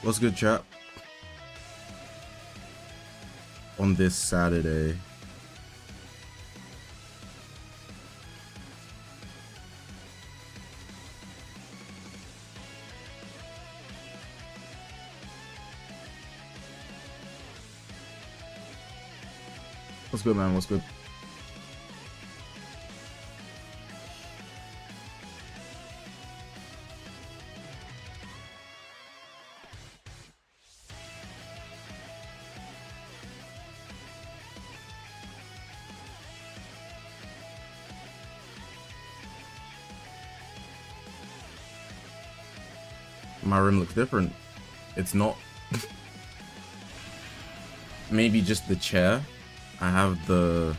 What's good, chat? On this Saturday. What's good, man? What's good? My room looks different. It's not. Maybe just the chair. I have the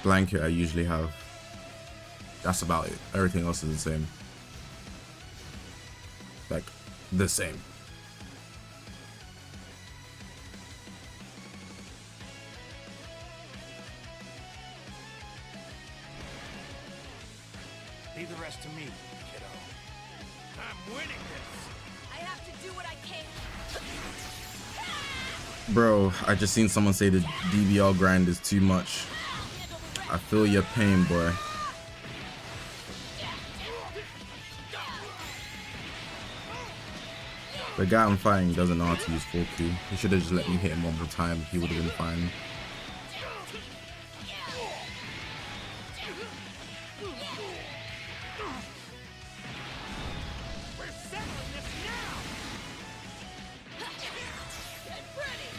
blanket I usually have. That's about it. Everything else is the same. Like, the same. Leave the rest to me, kiddo. I'm winning this. I have to do what I can. Bro, I just seen someone say the DBL grind is too much. I feel your pain, boy. The guy I'm fighting doesn't know how to use 4Q. He should have just let me hit him one more time. He would have been fine.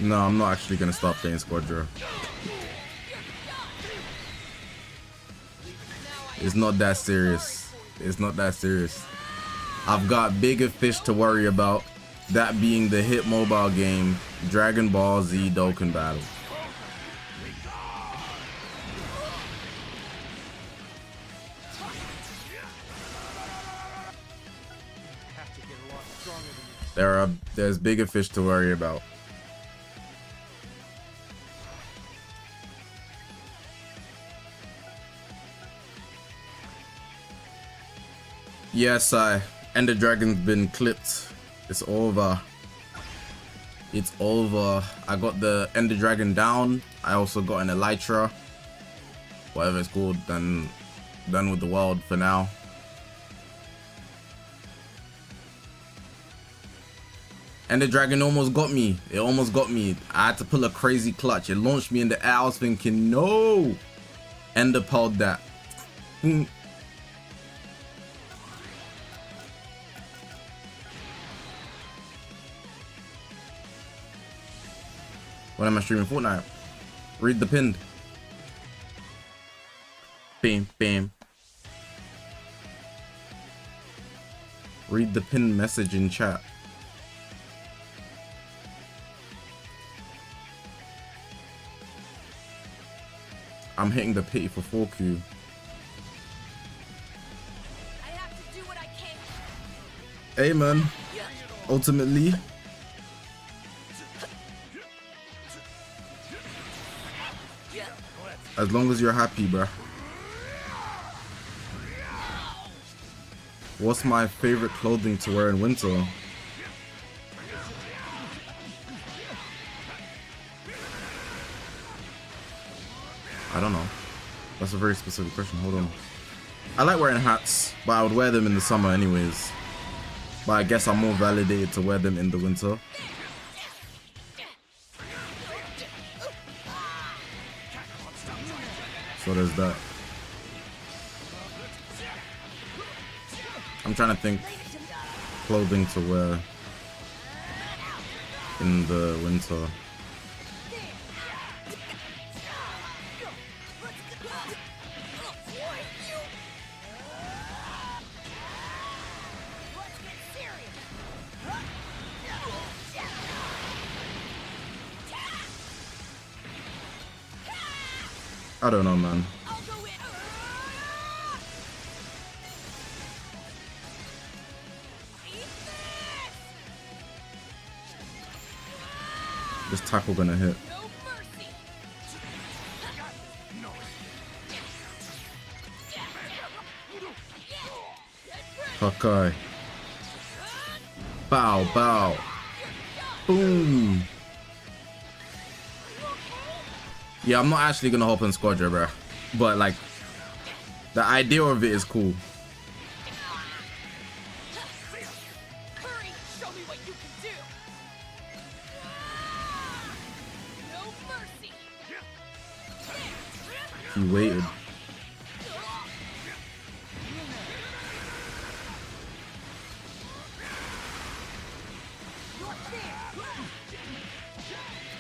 No, I'm not actually gonna stop playing Squadra. It's not that serious. It's not that serious. I've got bigger fish to worry about. That being the hit mobile game, Dragon Ball Z Dokkan Battle. There's bigger fish to worry about. Yes, Ender Dragon's been clipped. It's over. It's over. I got the Ender Dragon down. I also got an Elytra. Whatever it's called. Done with the world for now. Ender Dragon almost got me. It almost got me. I had to pull a crazy clutch. It launched me in the air. I was thinking, no. Ender pulled that. When am I streaming Fortnite? Read the pinned. Bam, bam. Read the pinned message in chat. I'm hitting the pity for 4Q. I have to do what I can. Hey man, ultimately. As long as you're happy, bruh. What's my favorite clothing to wear in winter? I don't know. That's a very specific question. Hold on. I like wearing hats, but I would wear them in the summer anyways. But I guess I'm more validated to wear them in the winter. So there's that. I'm trying to think clothing to wear in the winter. I don't know, man. This tackle gonna hit. Hawkeye. Bow, bow. Boom. Yeah, I'm not actually gonna hop on Squadra, bro. But like, the idea of it is cool. Hurry, show me what you can do. No mercy. He waited.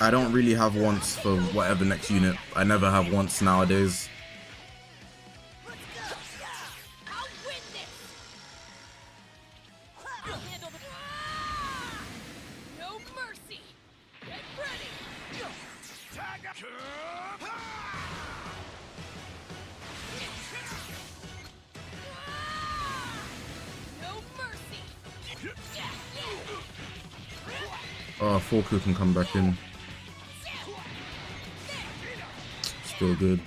I don't really have wants for whatever next unit. I never have wants nowadays. I'll win this. I'll handle the. No mercy. Get ready. No mercy. Oh, Forku can come back in. Still good.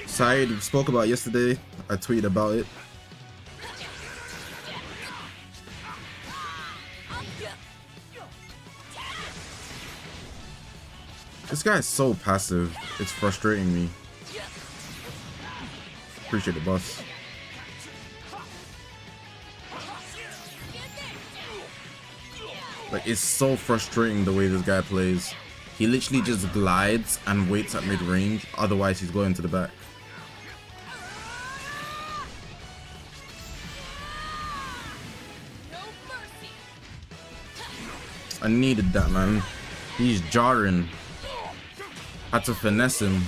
Side we spoke about yesterday. I tweeted about it. This guy is so passive. It's frustrating me. Appreciate the boss. Like, it's so frustrating the way this guy plays. He literally just glides and waits at mid-range, otherwise he's going to the back. I needed that, man. He's jarring. Had to finesse him.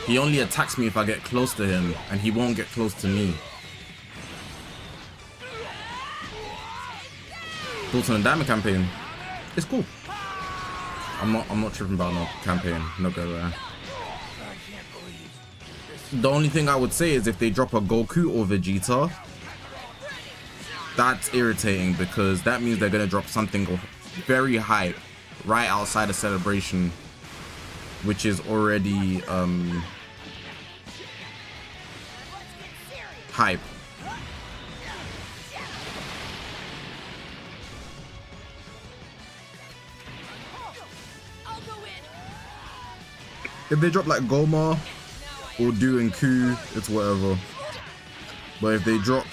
He only attacks me if I get close to him, and he won't get close to me. Thoughts on the diamond campaign? It's cool. I'm not tripping about no campaign. No go there. The only thing I would say is if they drop a Goku or Vegeta, that's irritating because that means they're gonna drop something very hype right outside of celebration, which is already hype. If they drop like Goma or Do and Ku, it's whatever. But if they drop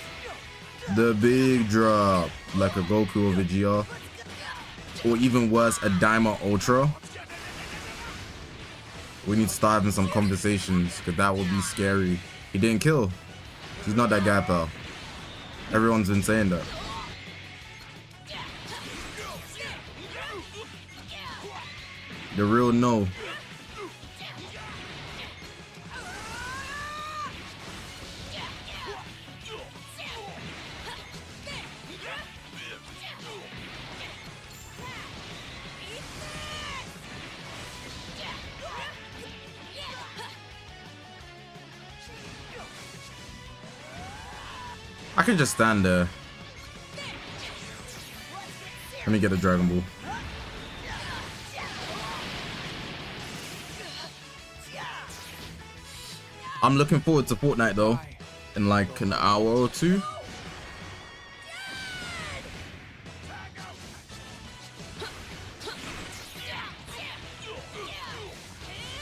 the big drop like a Goku or Vegeta, or even worse, a Daima Ultra, we need to start having some conversations because that would be scary. He didn't kill. He's not that guy, pal. Everyone's been saying that. The real no. I can just stand there. Let me get a Dragon Ball. I'm looking forward to Fortnite though, in like an hour or two.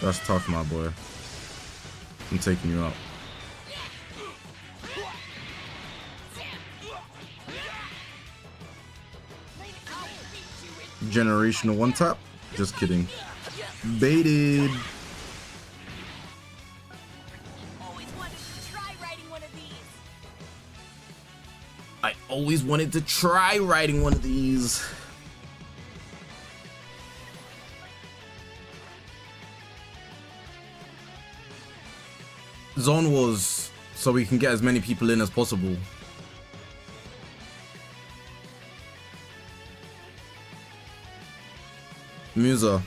That's tough, my boy. I'm taking you out. Generational one tap? Just kidding. Baited. I always wanted to try riding one of these. Zone Wars, so we can get as many people in as possible. Musa,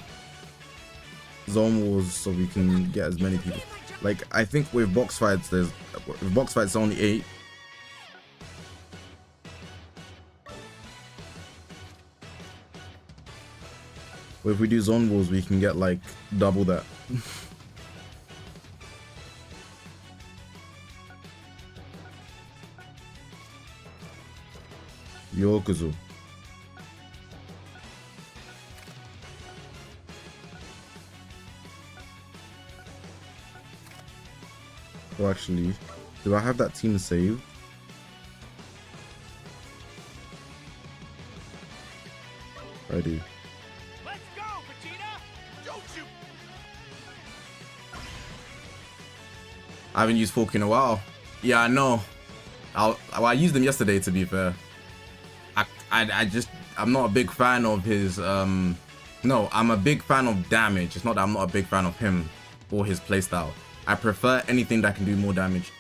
Zone Wars, so we can get as many people. Like, I think with box fights, with box fights only 8. But if we do Zone Wars, we can get like double that. Yokuzu. Oh, actually, do I have that team saved? I do. Let's go, Vegeta! Don't you? I haven't used Fork in a while. Yeah, I know. I used them yesterday, to be fair. I'm not a big fan of his, no, I'm a big fan of damage. It's not that I'm not a big fan of him or his playstyle. I prefer anything that can do more damage.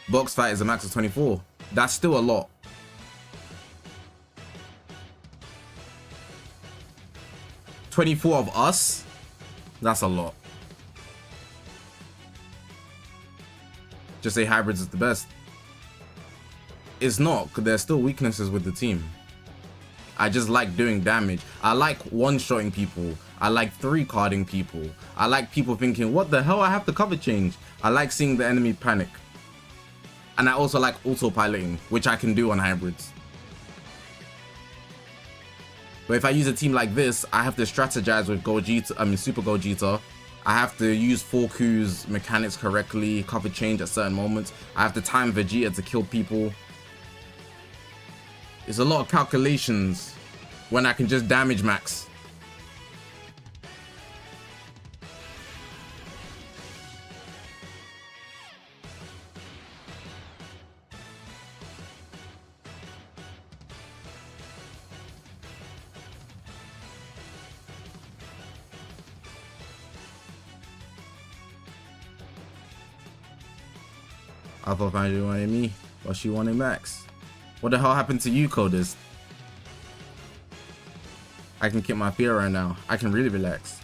Box fight is a max of 24. That's still a lot. $24 of us? That's a lot. Just say hybrids is the best. It's not, because there's still weaknesses with the team. I just like doing damage. I like one-shotting people. I like 3-carding people. I like people thinking, what the hell, I have the cover change. I like seeing the enemy panic. And I also like autopiloting, which I can do on hybrids. But if I use a team like this, I have to strategize with Gogeta, Super Gogeta. I have to use Forku's mechanics correctly, cover change at certain moments. I have to time Vegeta to kill people. It's a lot of calculations when I can just damage max. I thought Fanny wanted me, but she wanted Max. What the hell happened to you, coders? I can keep my fear right now. I can really relax.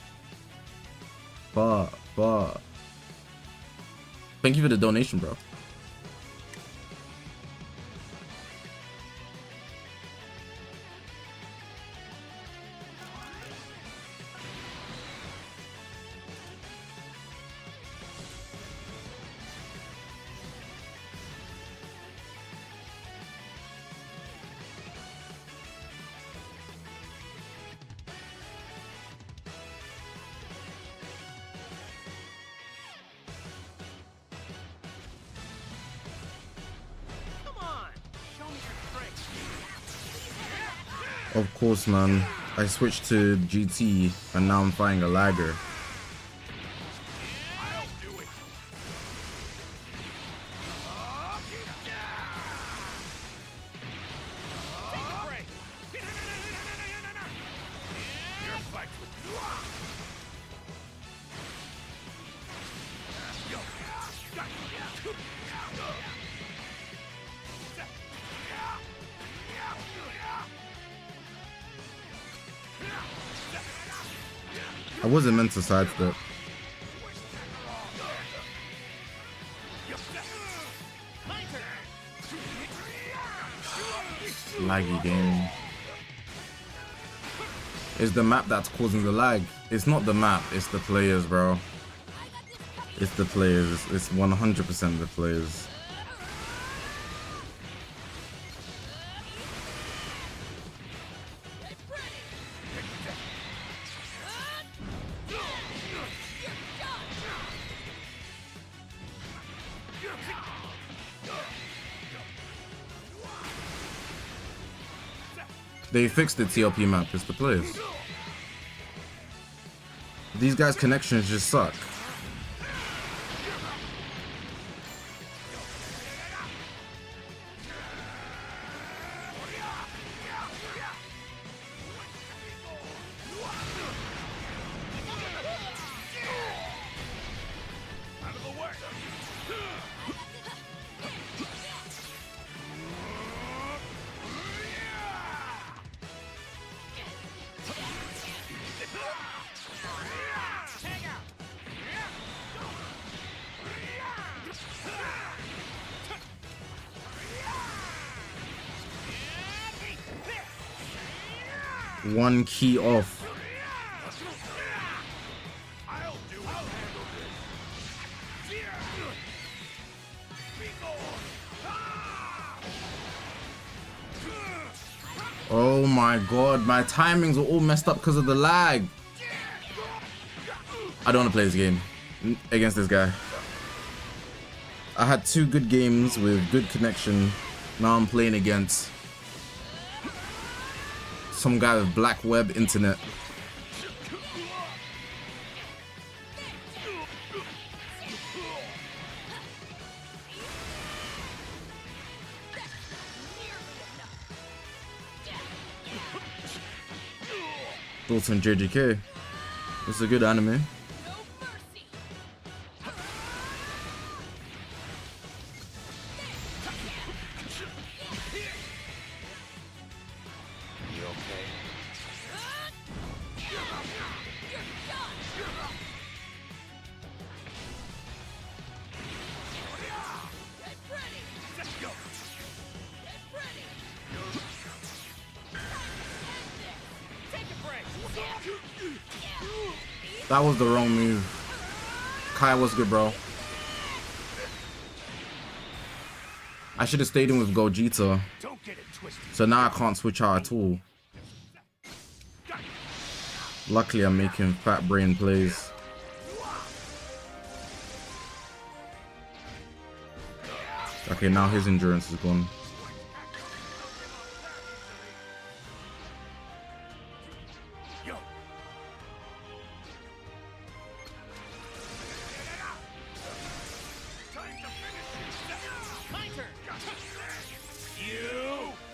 But. Thank you for the donation, bro. Of course, man. I switched to GT and now I'm fighting a lagger. I wasn't meant to sidestep. Laggy game. It's the map that's causing the lag. It's not the map, it's the players, bro. It's the players. It's 100% the players. They fixed the TLP map, it's the players. These guys' connections just suck. One key off. Oh my god, my timings were all messed up because of the lag. I don't want to play this game against this guy. I had 2 good games with good connection. Now I'm playing against some guy with black web internet. Thoughts on JJK? It's a good anime. That was the wrong move. Kai was good, bro. I should have stayed in with Gogeta. So now I can't switch out at all. Luckily, I'm making fat brain plays. Okay, now his endurance is gone.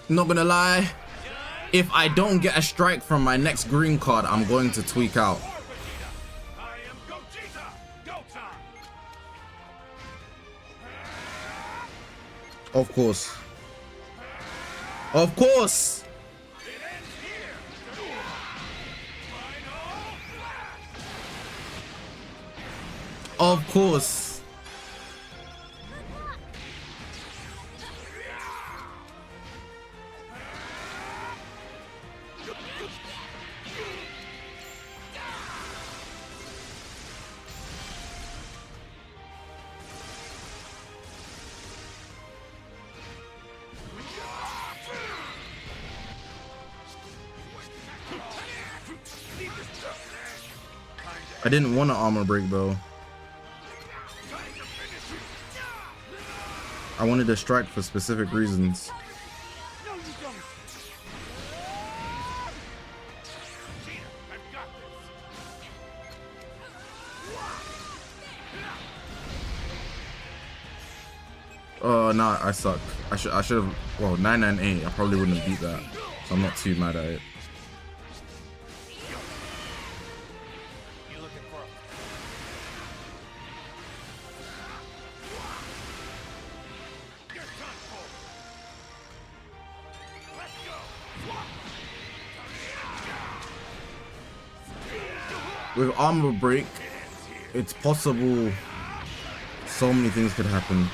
Not gonna lie, if I don't get a strike from my next green card, I'm going to tweak out. Of course. Of course. Of course. I didn't want an armor break though. I wanted to strike for specific reasons. Oh, nah, I suck. I should have, well, 998, I probably wouldn't have beat that. So I'm not too mad at it. With armor break, it's possible so many things could happen.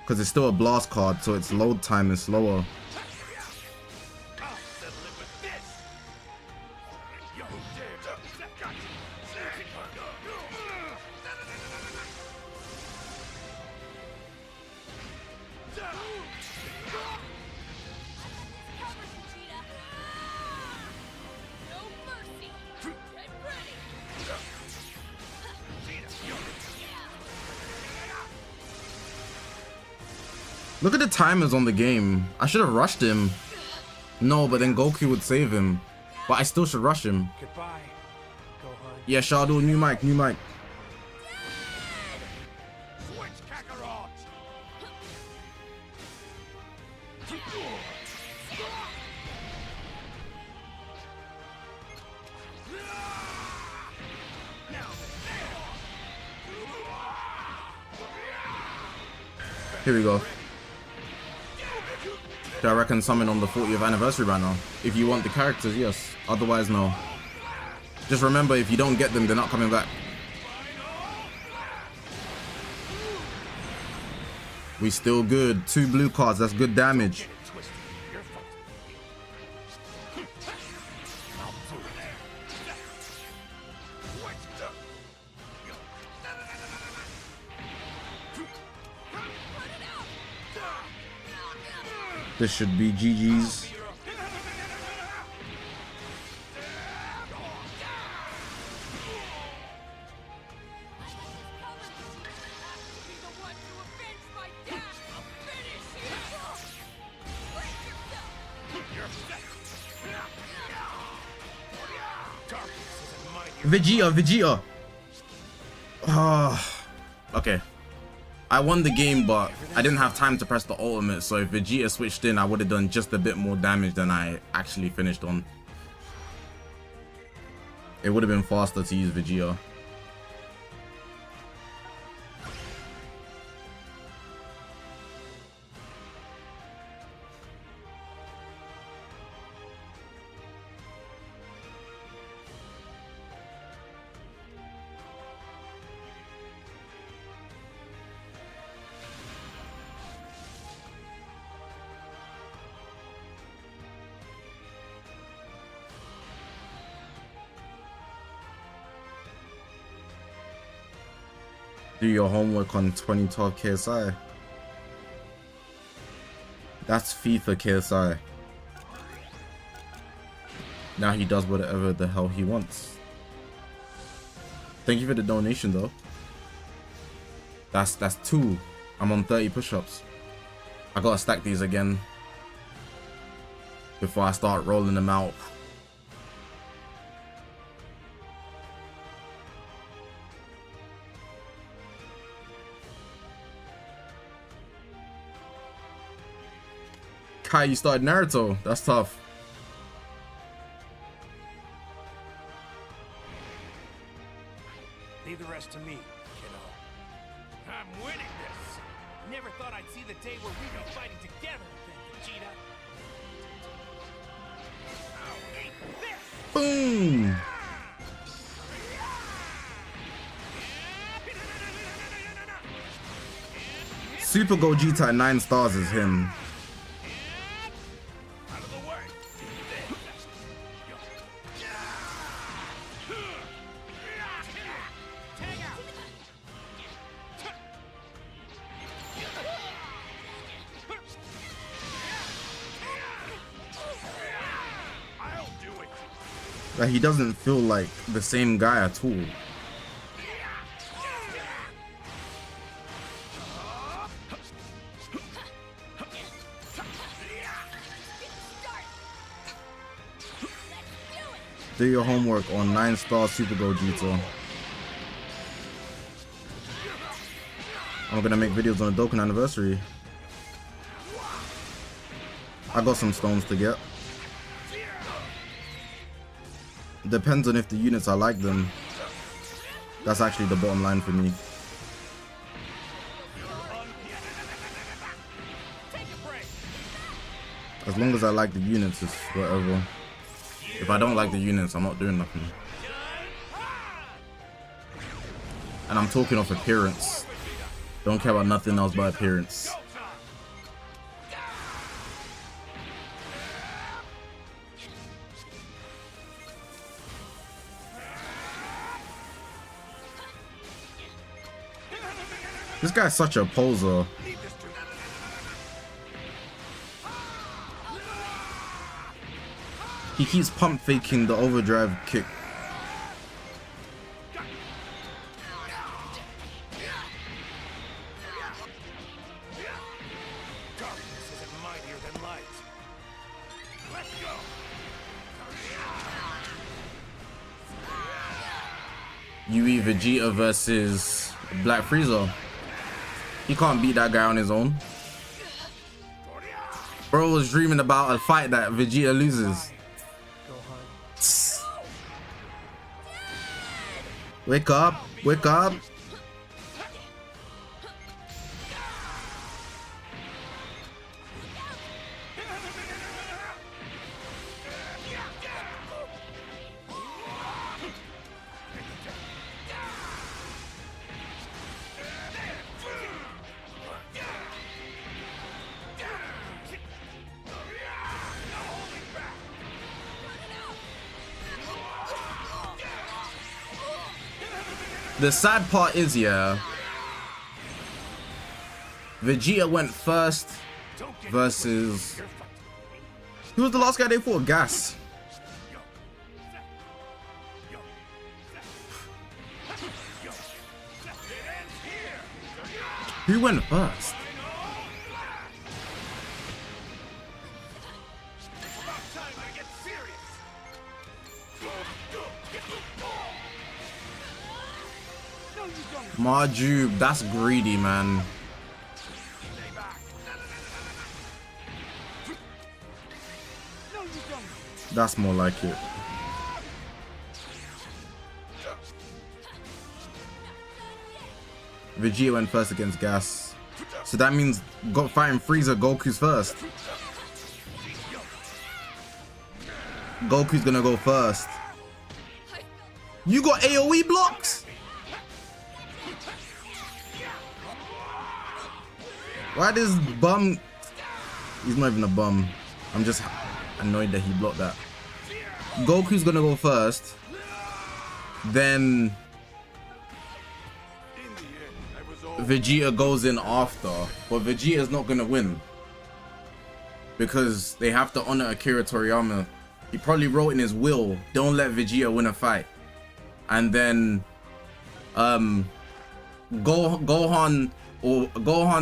Because it's still a blast card, so its load time is slower. Look at the timers on the game. I should have rushed him. No, but then Goku would save him. But I still should rush him. Goodbye, Gohan. Yeah, Shadow, new mic, new mic. Switch Kakarot. Here we go. I reckon summon on the 40th anniversary right now. If you want the characters, yes. Otherwise, no. Just remember, if you don't get them, they're not coming back. We still good. 2 blue cards. That's good damage. This should be GG's. Vegeta. Oh, okay. I won the game, but I didn't have time to press the ultimate, so if Vegeta switched in, I would have done just a bit more damage than I actually finished on. It would have been faster to use Vegeta. Do your homework on 2012 KSI. That's FIFA KSI. Now he does whatever the hell he wants. Thank you for the donation though. That's 2. I'm on 30 push-ups. I gotta stack these again before I start rolling them out. Kai, you started Naruto. That's tough. Leave the rest to me, kiddo. I'm winning this. Never thought I'd see the day where we'd be fighting together again, Vegeta. Boom! Super Gogeta at 9 stars is him. Like, he doesn't feel like the same guy at all. Do your homework on 9-star Super Gogeta. I'm gonna make videos on the Dokkan anniversary. I got some stones to get. Depends on if the units I like them. That's actually the bottom line for me. As long as I like the units, it's whatever. If I don't like the units, I'm not doing nothing. And I'm talking off appearance. Don't care about nothing else but appearance. This guy's such a poser. He keeps pump faking the overdrive kick. UE Vegeta versus Black Frieza. He can't beat that guy on his own. Bro was dreaming about a fight that Vegeta loses. Wake up, wake up. The sad part is, yeah, Vegeta went first versus... Who was the last guy they fought? Gas. Who went first? Marjube, that's greedy, man. That's more like it. Vegeta went first against Gas. So that means fighting Frieza, Goku's first. Goku's gonna go first. You got AoE blocks? Why this bum? He's not even a bum. I'm just annoyed that he blocked that. Goku's gonna go first. Then Vegeta goes in after. But Vegeta's not gonna win. Because they have to honor Akira Toriyama. He probably wrote in his will, don't let Vegeta win a fight. And then Gohan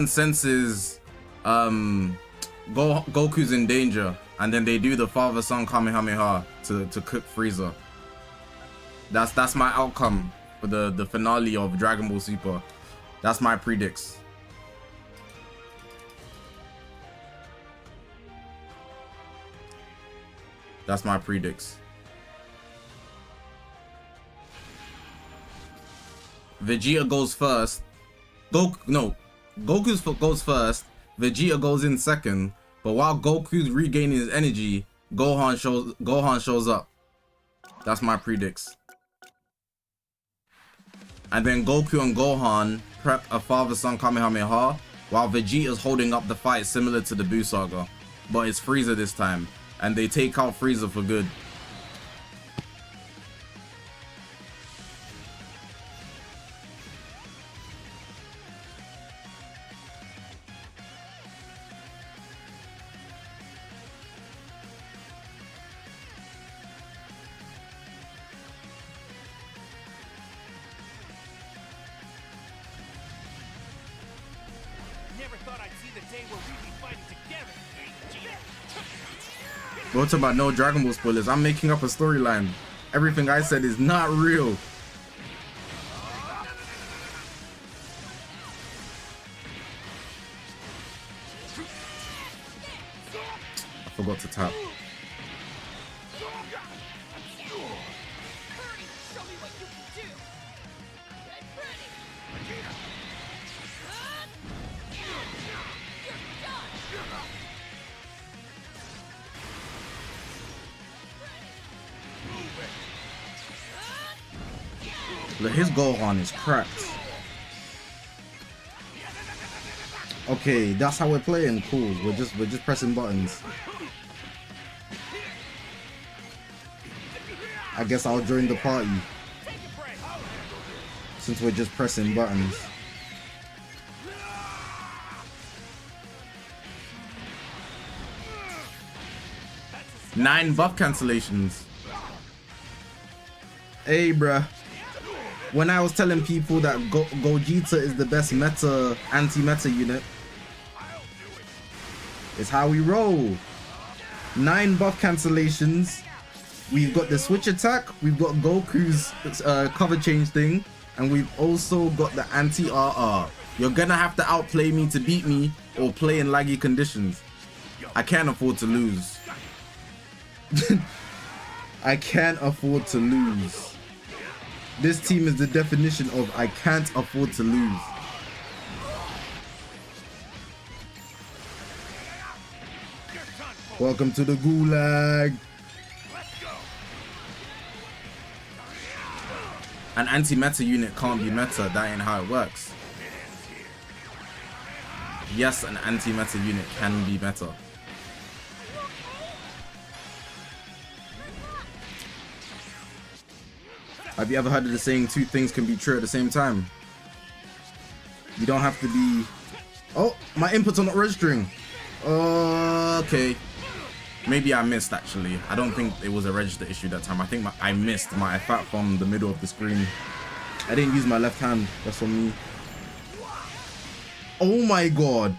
senses Goku's in danger, and then they do the father-son Kamehameha to cook Frieza. That's my outcome for the finale of Dragon Ball Super. That's my predicts. That's my predicts. Vegeta goes first. Goku goes first. Vegeta goes in second. But while Goku's regaining his energy, Gohan shows up. That's my predicts. And then Goku and Gohan prep a father-son Kamehameha, while Vegeta is holding up the fight similar to the Buu Saga, but it's Frieza this time, and they take out Frieza for good. We're talking about no Dragon Ball spoilers. I'm making up a storyline. Everything I said is not real. I forgot to tap. Look, his Gohan is cracked. Okay, that's how we're playing. Cool. We're just pressing buttons. I guess I'll join the party since we're just pressing buttons. Nine buff cancellations. Hey, bruh. When I was telling people that Gogeta is the best anti-meta unit, it's how we roll. 9 buff cancellations. We've got the switch attack. We've got Goku's cover change thing, and we've also got the anti-RR. You're gonna have to outplay me to beat me, or play in laggy conditions. I can't afford to lose. I can't afford to lose. This team is the definition of I can't afford to lose. Welcome to the gulag. An anti-meta unit can't be meta. That ain't how it works. Yes, an anti-meta unit can be meta. Have you ever heard of the saying, 2 things can be true at the same time? You don't have to be... Oh, my inputs are not registering. Okay. Maybe I missed, actually. I don't think it was a register issue that time. I think I missed my FAT from the middle of the screen. I didn't use my left hand. That's on me. Oh my god.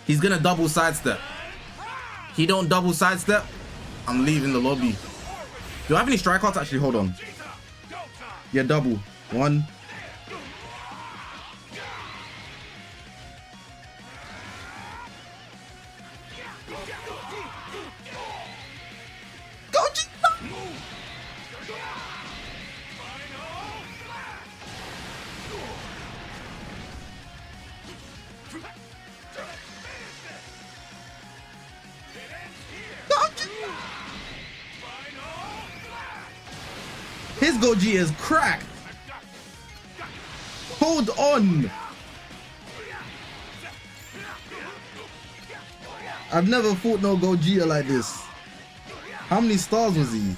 He's gonna double sidestep. He don't double sidestep, I'm leaving the lobby. Do I have any strikeouts? Actually, hold on. Yeah, double. One. His Goji is cracked. Hold on. I've never fought no Gogeta like this. How many stars was he?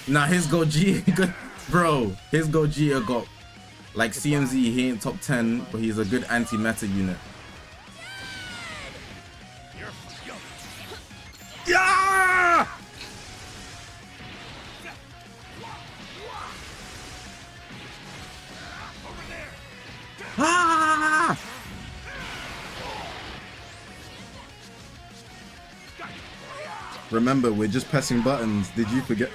Nah, his Gogeta, bro, his Gogeta got like CMZ. He ain't top 10, but he's a good anti-meta unit. Yeah! Ah! Remember, we're just pressing buttons. Did you forget?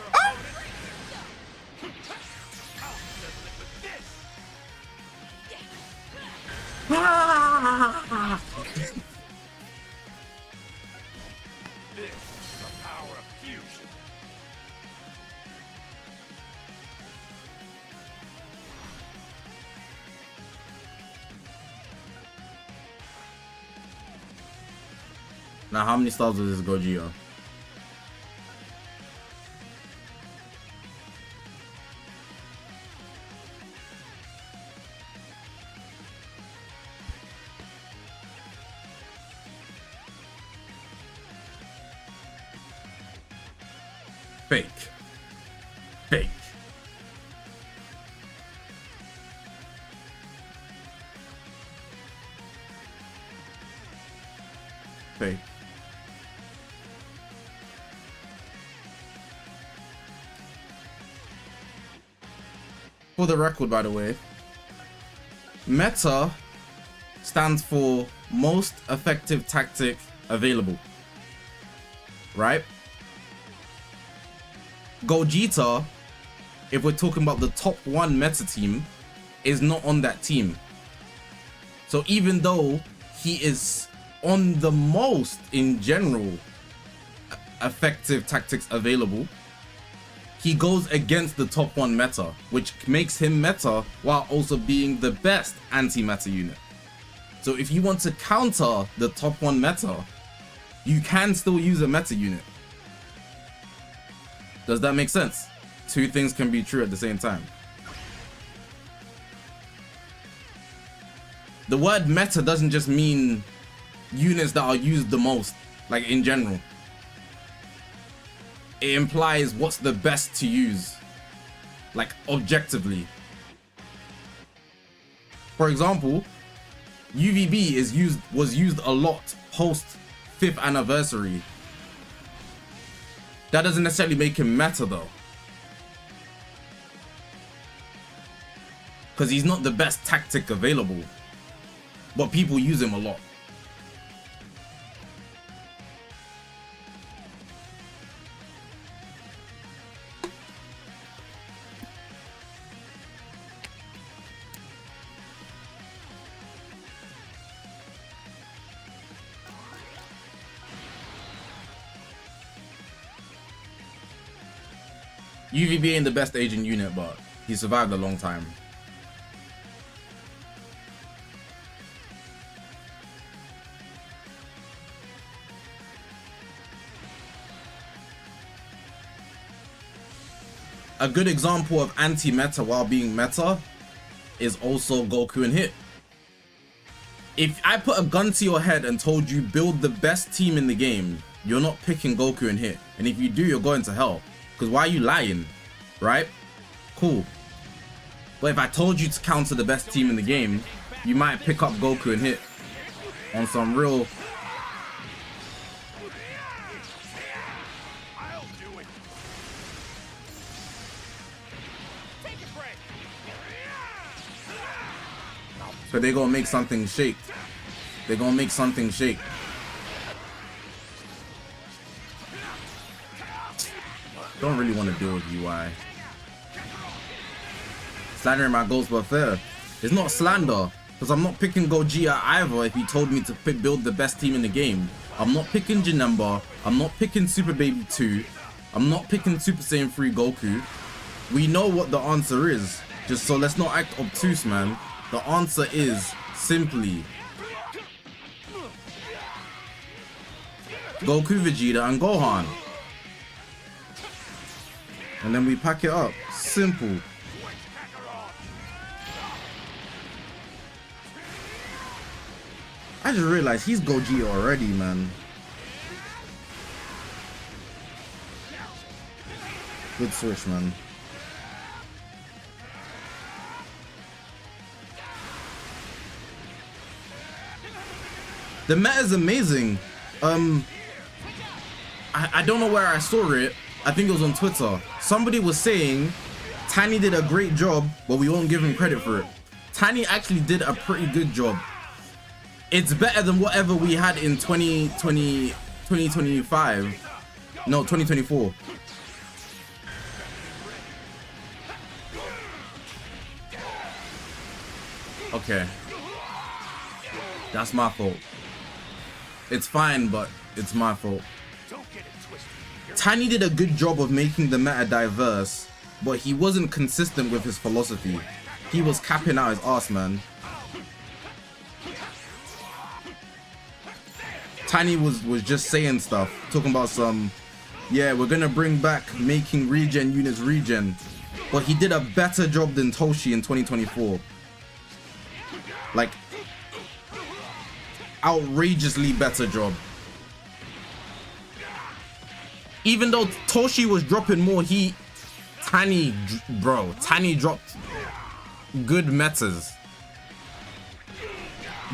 Now, how many stars was this Gogeta? Fake. Fake. Fake. For the record, by the way, meta stands for most effective tactic available, right? Gogeta, if we're talking about the top 1 meta team, is not on that team. So even though he is on the most in general effective tactics available, he goes against the top 1 meta, which makes him meta while also being the best anti-meta unit. So if you want to counter the top 1 meta, you can still use a meta unit. Does that make sense? Two things can be true at the same time. The word meta doesn't just mean units that are used the most, like in general. It implies what's the best to use, like objectively. For example, UVB was used a lot post 5th anniversary. That doesn't necessarily make him meta though, because he's not the best tactic available, but people use him a lot. UVB ain't the best agent unit, but he survived a long time. A good example of anti-meta while being meta is also Goku and Hit. If I put a gun to your head and told you build the best team in the game, you're not picking Goku and Hit. And if you do, you're going to hell. Because why are you lying, right? Cool. But if I told you to counter the best team in the game, you might pick up Goku and Hit on some real... So they gonna make something shake. They gonna make something shake. Don't really want to deal with UI. Slandering my goals but fair. It's not slander, because I'm not picking Gogeta either if he told me to build the best team in the game. I'm not picking Janemba. I'm not picking Super Baby 2. I'm not picking Super Saiyan 3 Goku. We know what the answer is. Just so let's not act obtuse, man. The answer is simply Goku, Vegeta, and Gohan. And then we pack it up. Simple. I just realized he's Gogeta already, man. Good switch, man. The meta is amazing. I don't know where I saw it. I think it was on Twitter. Somebody was saying Tiny did a great job, but we won't give him credit for it. Tiny actually did a pretty good job. It's better than whatever we had in 2025. No, 2024. Okay. That's my fault. It's fine, but it's my fault. Tiny did a good job of making the meta diverse, but he wasn't consistent with his philosophy. He was capping out his ass, man. Tiny was just saying stuff, talking about some, yeah, we're gonna bring back making regen units regen, but he did a better job than Toshi in 2024. Like, outrageously better job. Even though Toshi was dropping more heat, Tiny dropped good metas.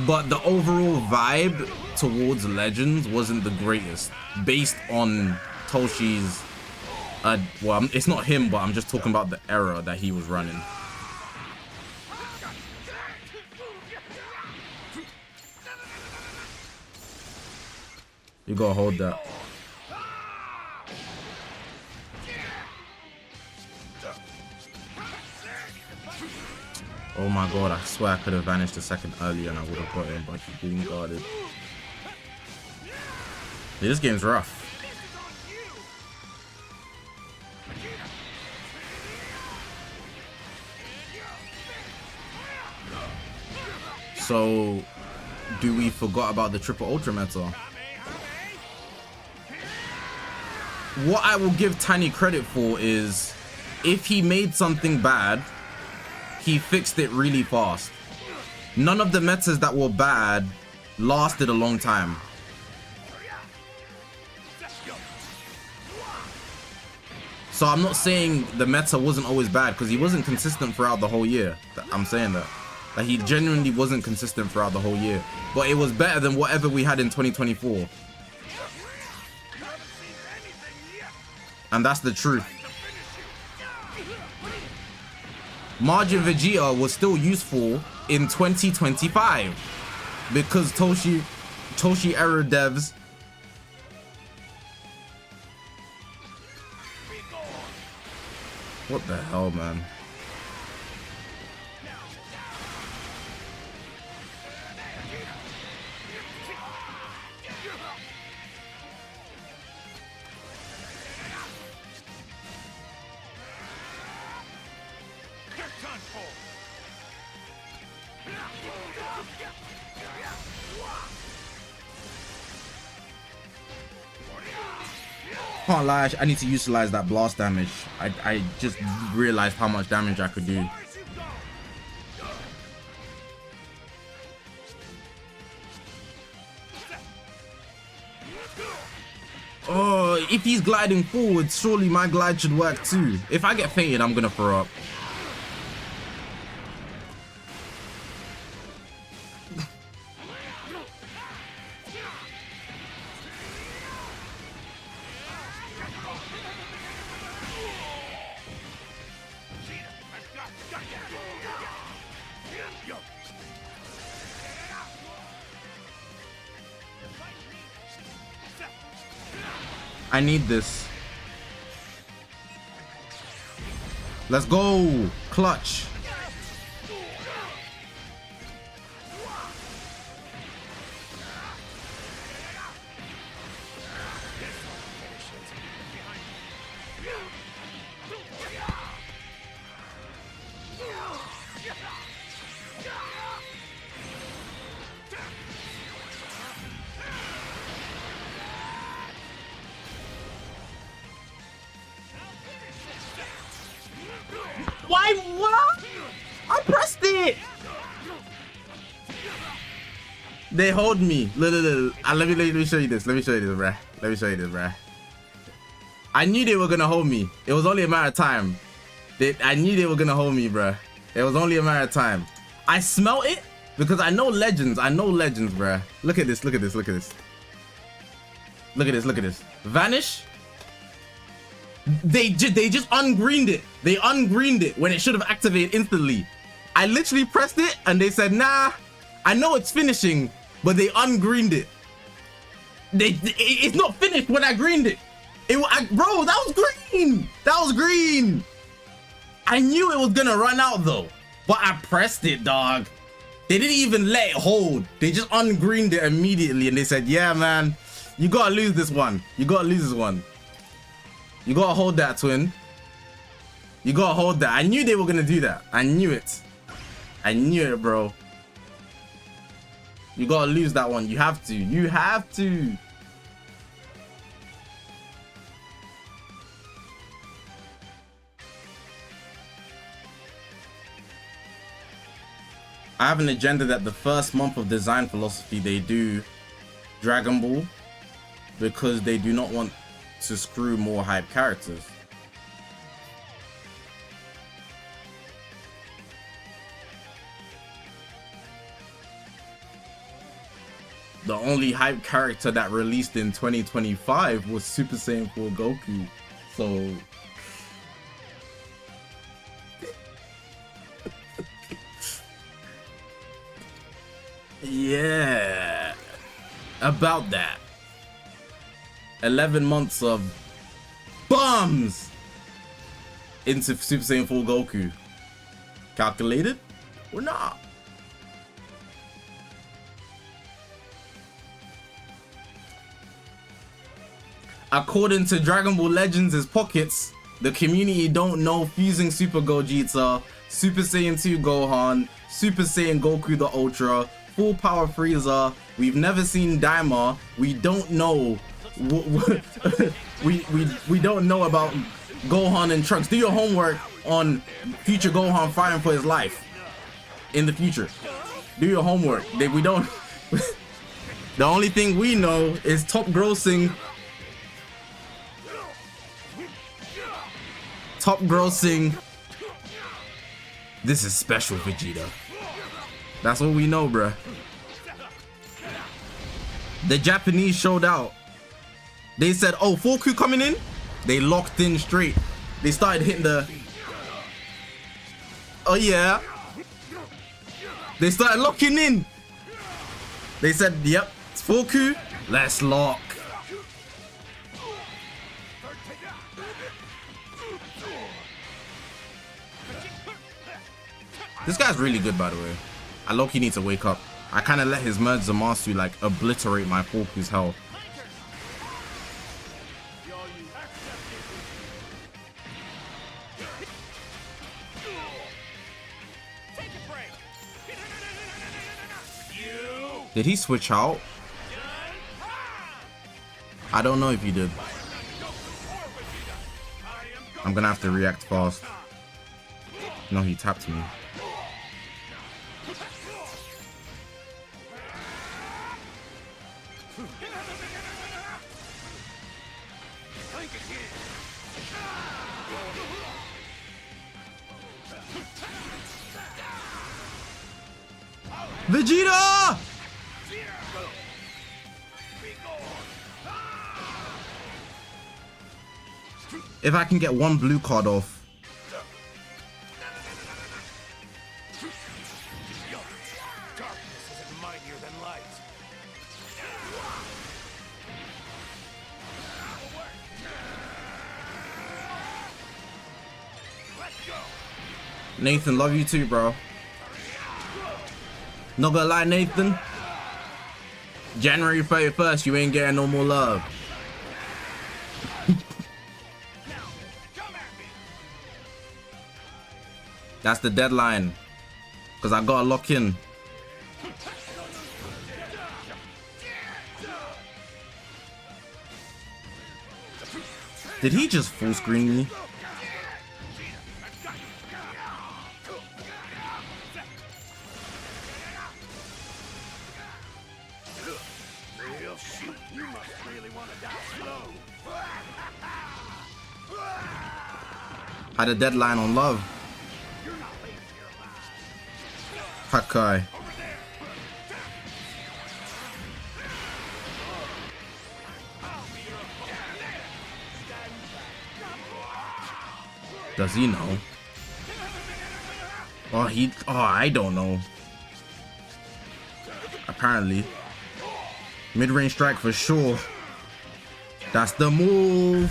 But the overall vibe towards Legends wasn't the greatest, based on Toshi's, well, it's not him, but I'm just talking about the era that he was running. You gotta hold that. Oh my god, I swear I could have vanished a second earlier and I would have got him, but he's being guarded. Yeah, this game's rough. So, do we forgot about the triple ultra meta? What I will give Tiny credit for is, if he made something bad, he fixed it really fast. None of the metas that were bad lasted a long time. So I'm not saying the meta wasn't always bad, because he wasn't consistent throughout the whole year. I'm saying that. Like, he genuinely wasn't consistent throughout the whole year. But it was better than whatever we had in 2024. And that's the truth. Margin Vegeta was still useful in 2025 because Toshi era devs what the hell, man. Can't lie, I need to utilize that blast damage. I just realized how much damage I could do. Oh, if he's gliding forward, surely my glide should work too. If I get fainted, I'm gonna throw up. I need this. Let's go. Clutch. Why? What? I pressed it. They hold me. Look. Let me show you this. Let me show you this, bruh. Let me show you this, bruh. I knew they were gonna hold me. It was only a matter of time. I knew they were gonna hold me, bruh. It was only a matter of time. I smelt it because I know legends. I know legends, bruh. Look at this. Look at this. Look at this. Look at this. Look at this. Vanish. They just ungreened it. They ungreened it when it should have activated instantly. I literally pressed it and they said, nah, I know it's finishing, but they ungreened it. It's not finished when I greened it. Bro, that was green. That was green. I knew it was gonna run out though, but I pressed it, dog. They didn't even let it hold. They just ungreened it immediately and they said, yeah, man, you gotta lose this one. You gotta lose this one. You gotta hold that, twin. You gotta hold that. I knew they were gonna do that. I knew it. I knew it, bro. You gotta lose that one. You have to. You have to. I have an agenda that the first month of design philosophy they do Dragon Ball because they do not want to screw more hype characters. The only hype character that released in 2025 was Super Saiyan 4 Goku. So yeah, about that. 11 months of bombs into Super Saiyan 4 Goku. Calculated or not? According to Dragon Ball Legends' pockets, the community don't know fusing Super Gogeta, Super Saiyan 2 Gohan, Super Saiyan Goku the Ultra, Full Power Frieza. We've never seen Daima. We don't know. we don't know about Gohan and Trunks. Do your homework on future Gohan fighting for his life in the future. Do your homework. We don't. The only thing we know is top grossing. This is special Vegeta. That's what we know, bruh. The Japanese showed out. They said, oh, 4Q coming in. They locked in straight. They started hitting the... Oh, yeah. They started locking in. They said, yep, it's 4Q. Let's lock. This guy's really good, by the way. I low-key need to wake up. I kind of let his Merge Zamasu like obliterate my 4Q's health. Did he switch out? I don't know if he did. I'm gonna have to react fast. No, he tapped me. Vegeta! If I can get one blue card off. Nathan, love you too, bro. Not gonna lie, Nathan. January 31st, you ain't getting no more love. That's the deadline. Because I gotta lock in. Did he just full screen me? Had a deadline on love. Hakai. Does he know? Oh, I don't know. Apparently. Mid-range strike for sure. That's the move.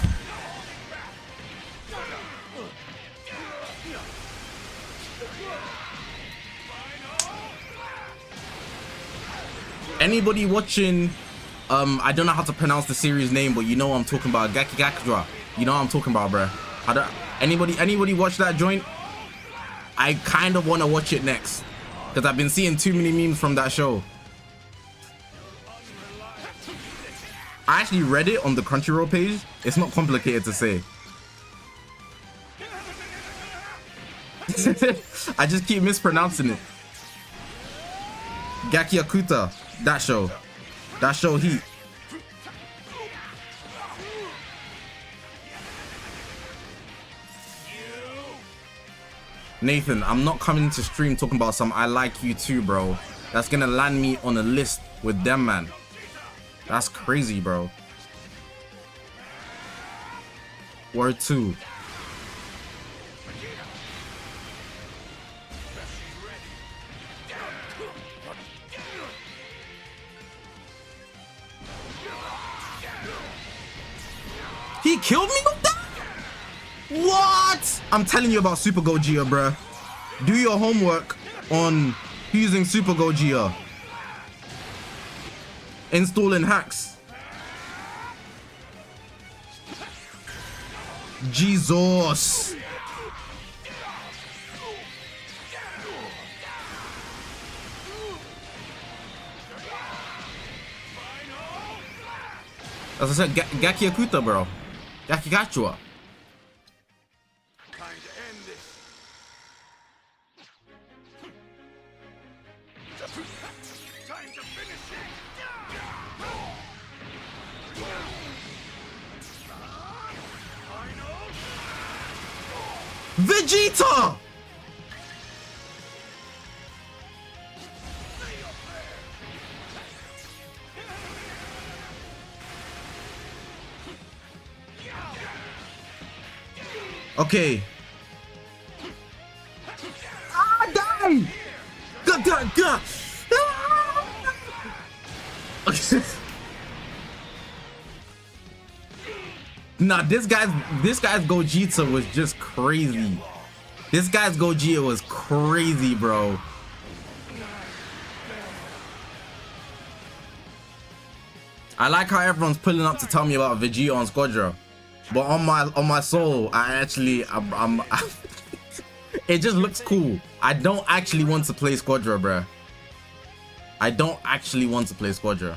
Anybody watching, I don't know how to pronounce the series name, but you know what I'm talking about. Gakigakura. You know what I'm talking about, bruh. Anybody watch that joint? I kind of want to watch it next because I've been seeing too many memes from that show. I actually read it on the Crunchyroll page. It's not complicated to say. I just keep mispronouncing it. Gakigakura. That show heat. Nathan, I'm not coming to stream talking about some I like you too, bro. That's gonna land me on a list with them, man. That's crazy, bro. Word 2. He killed me with that? What? I'm telling you about Super Gogeta, bruh. Do your homework on using Super Gogeta. Installing hacks. Jesus. As I said, Gakigakura, bro. Gakigakura. Time to end this. Time to finish it. Vegeta! Okay. Ah, die! Gah! Okay. Nah, this guy's Gogeta was just crazy. This guy's Gogeta was crazy, bro. I like how everyone's pulling up to tell me about Vegeta on Squadra. But on my soul, I'm it just looks cool. I don't actually want to play Squadra, bruh. I don't actually want to play Squadra.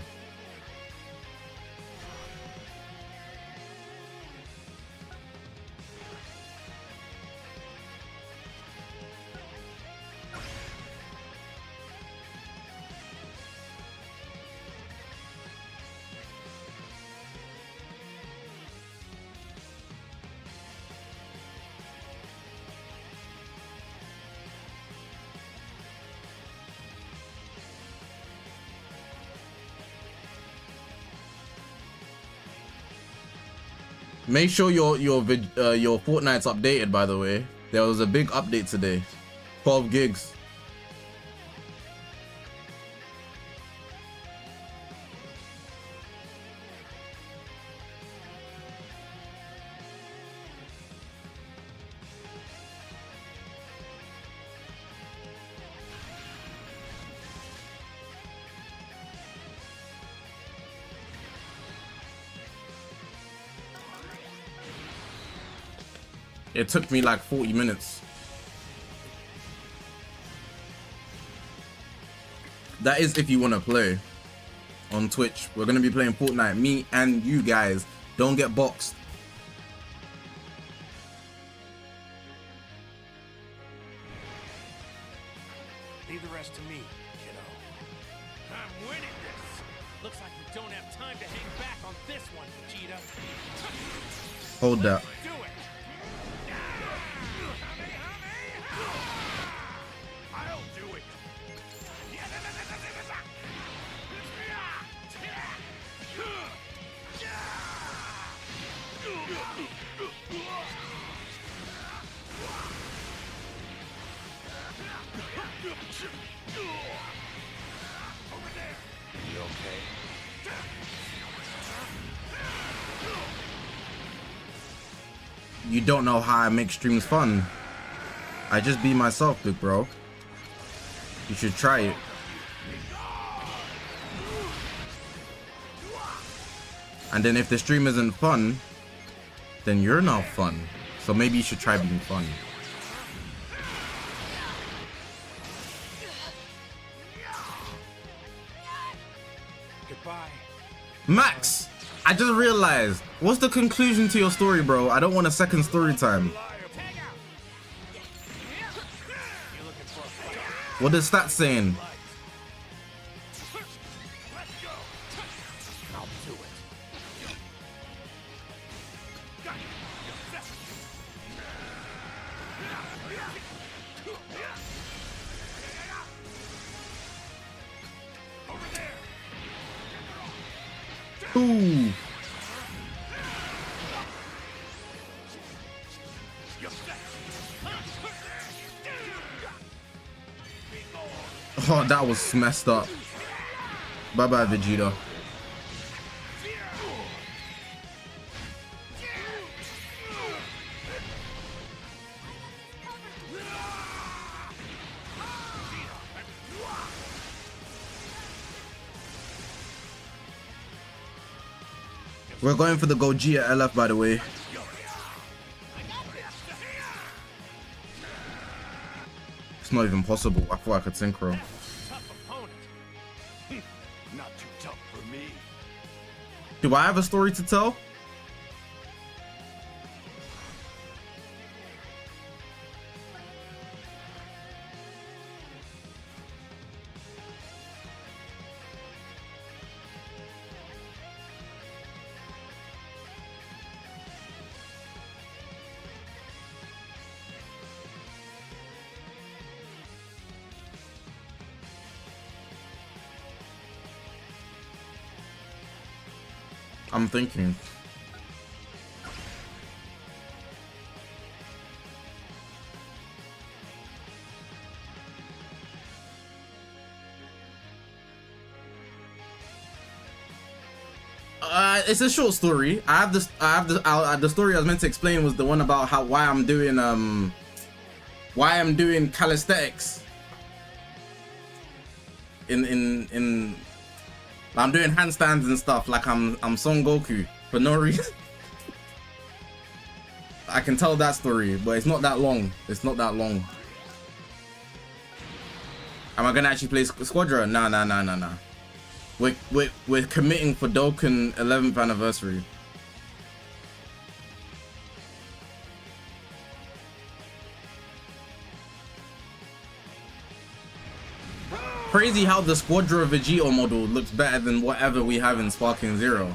Make sure your Fortnite's updated, by the way. There was a big update today. 12 gigs. It took me like 40 minutes. That is if you want to play on Twitch. We're going to be playing Fortnite, me and you guys. Don't get boxed. Leave the rest to me, kiddo. I'm winning this. Looks like we don't have time to hang back on this one, Vegeta. Hold that. Do it. I'll do it. Over there. You okay? You don't know how I make streams fun. I just be myself, big bro. You should try it. And then if the stream isn't fun, then you're not fun. So maybe you should try being fun. Goodbye. Max, I just realized. What's the conclusion to your story, bro? I don't want a second story time. What is that saying? Ooh. Oh, that was messed up. Bye bye, Vegeta. We're going for the Gogeta LF, by the way. It's not even possible. I thought I could synchro. Not too tough for me. Do I have a story to tell? I'm thinking. It's a short story. The story I was meant to explain was the one about why I'm doing calisthenics. I'm doing handstands and stuff like I'm Son Goku for no reason. I can tell that story, but it's not that long. It's not that long. Am I gonna actually play Squadra? Nah. We're committing for Dokkan 11th anniversary. Crazy how the Squadra Vegito model looks better than whatever we have in Sparking Zero.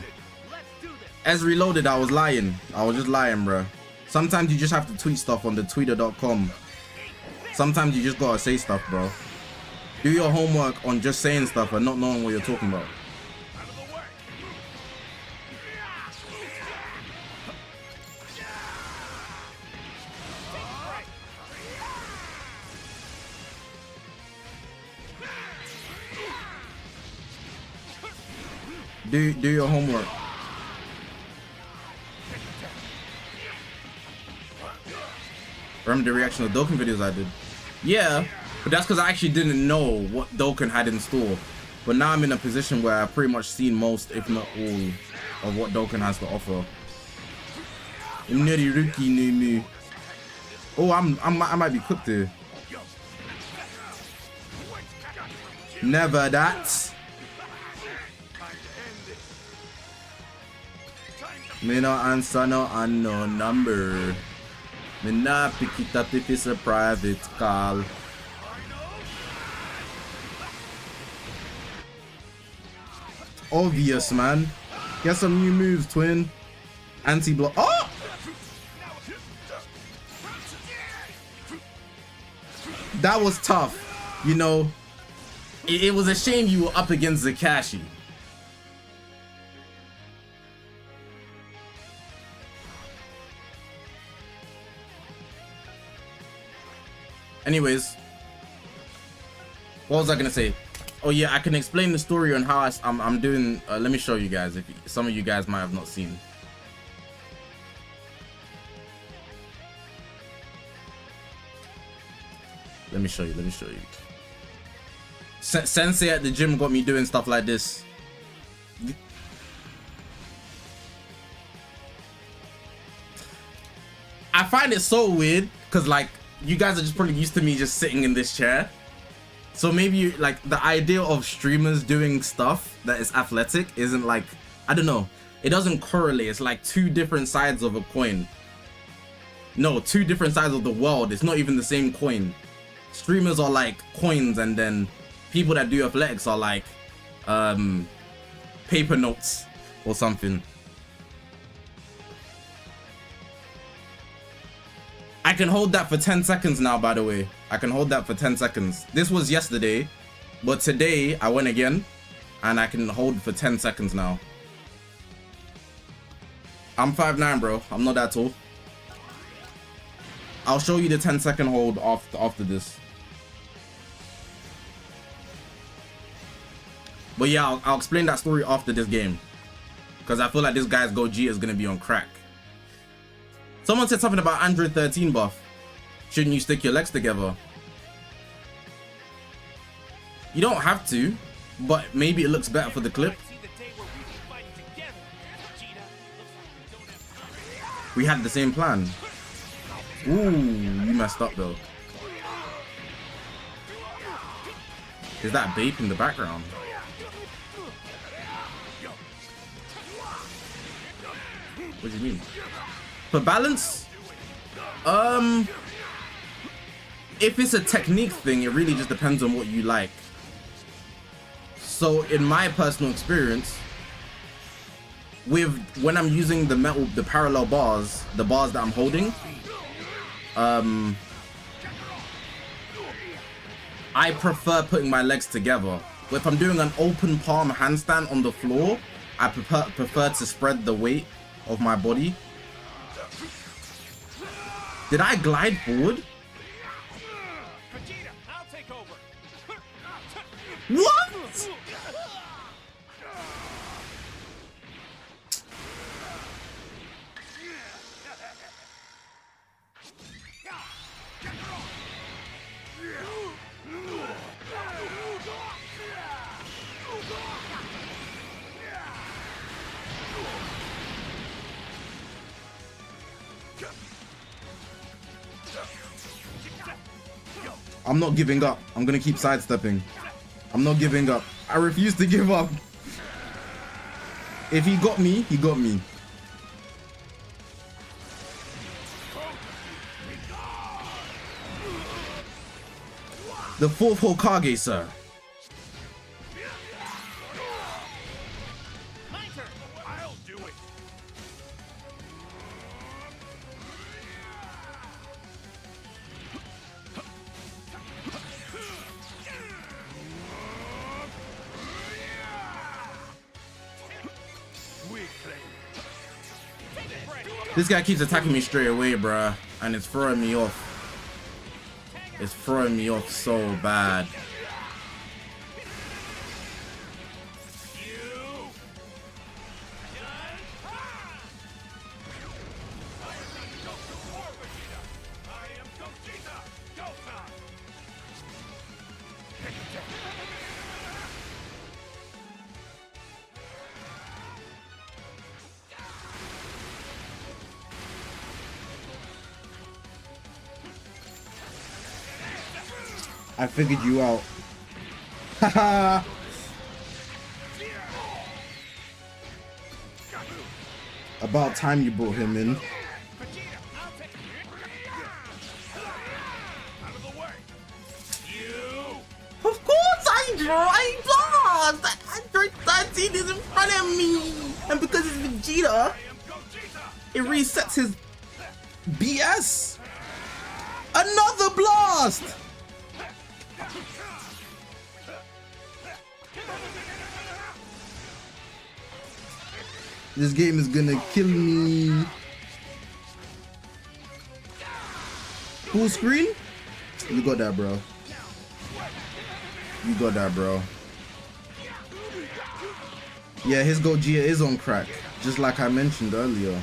As reloaded, I was lying. I was just lying, bro. Sometimes you just have to tweet stuff on the tweeter.com. Sometimes you just gotta say stuff, bro. Do your homework on just saying stuff and not knowing what you're talking about. Do your homework. Remember the reaction to the Dokkan videos I did? Yeah, but that's because I actually didn't know what Dokkan had in store. But now I'm in a position where I've pretty much seen most, if not all, of what Dokkan has to offer. Oh, I might be cooked here. Never that. Me no answer no unknown number. Me not pick it up if it's a private call. Obvious, man. Get some new moves, twin. Anti-block. Oh! That was tough. You know, it was a shame you were up against Zakashi. Anyways, what was I gonna say? Oh yeah, I can explain the story on how I'm doing. Let me show you guys, if some of you guys might have not seen. Let me show you. Sensei at the gym got me doing stuff like this. I find it so weird because, like, you guys are just probably used to me just sitting in this chair. So maybe like the idea of streamers doing stuff that is athletic isn't like, I don't know, it doesn't correlate. It's like two different sides of a coin. No, two different sides of the world. It's not even the same coin. Streamers are like coins, and then people that do athletics are like paper notes or something. I can hold that for 10 seconds now, by the way. I can hold that for 10 seconds. This was yesterday, but today I went again and I can hold for 10 seconds now. I'm 5'9", bro. I'm not that tall. I'll show you the 10-second hold after this. But yeah, I'll explain that story after this game, because I feel like this guy's Goji is going to be on crack. Someone said something about Android 13 buff. Shouldn't you stick your legs together? You don't have to, but maybe it looks better for the clip. We had the same plan. Ooh, you messed up though. Is that Bape in the background? What do you mean? For balance, if it's a technique thing, it really just depends on what you like. So in my personal experience, when I'm using the parallel bars, the bars that I'm holding, I prefer putting my legs together. But if I'm doing an open palm handstand on the floor, I prefer to spread the weight of my body. Did I glide forward? I'll take over. What? I'm not giving up. I'm gonna keep sidestepping. I'm not giving up. I refuse to give up. If he got me, he got me. The fourth Hokage, sir. I'll do it. This guy keeps attacking me straight away, bruh, and it's throwing me off. It's throwing me off so bad. I figured you out. Haha. About time you brought him in. Of course, Android lost. Android 13 is in front of me, and because it's Vegeta, it resets his BS. Another blast. This game is gonna kill me. Full screen? You got that, bro. You got that, bro. Yeah, his Gogeta is on crack, just like I mentioned earlier.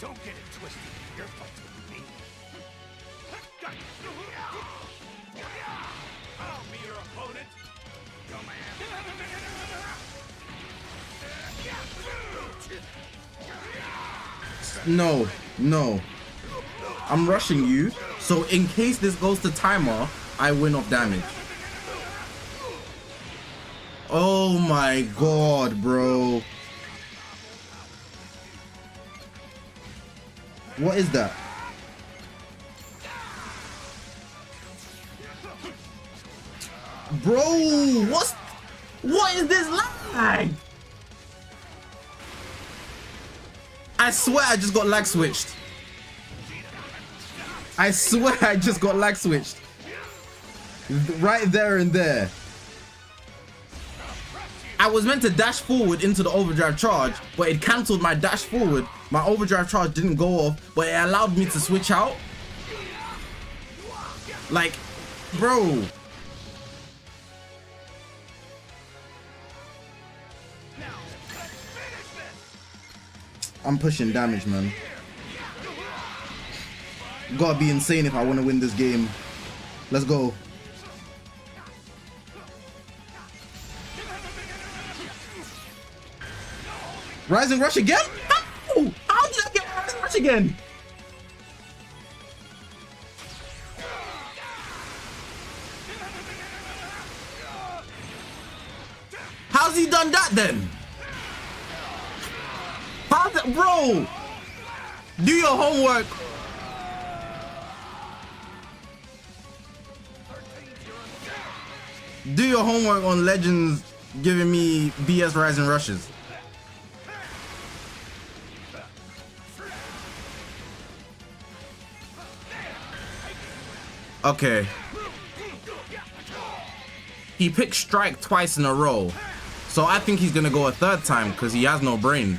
Don't get it twisted. You're fighting with me. I'll be your opponent. No, no. I'm rushing you, so in case this goes to timer, I win off damage. Oh my god, bro. What is that? Bro, what is this lag? I swear I just got lag switched. I swear I just got lag switched. Right there and there. I was meant to dash forward into the overdrive charge, but it cancelled my dash forward. My overdrive charge didn't go off, but it allowed me to switch out. Like, bro. I'm pushing damage, man. Gotta be insane if I want to win this game. Let's go. Rising Rush again? How? How did I get Rising Rush again? How's he done that then? How's it, bro? Do your homework. Do your homework on Legends giving me BS Rising Rushes. Okay. He picked strike twice in a row. So I think he's gonna go a third time because he has no brain.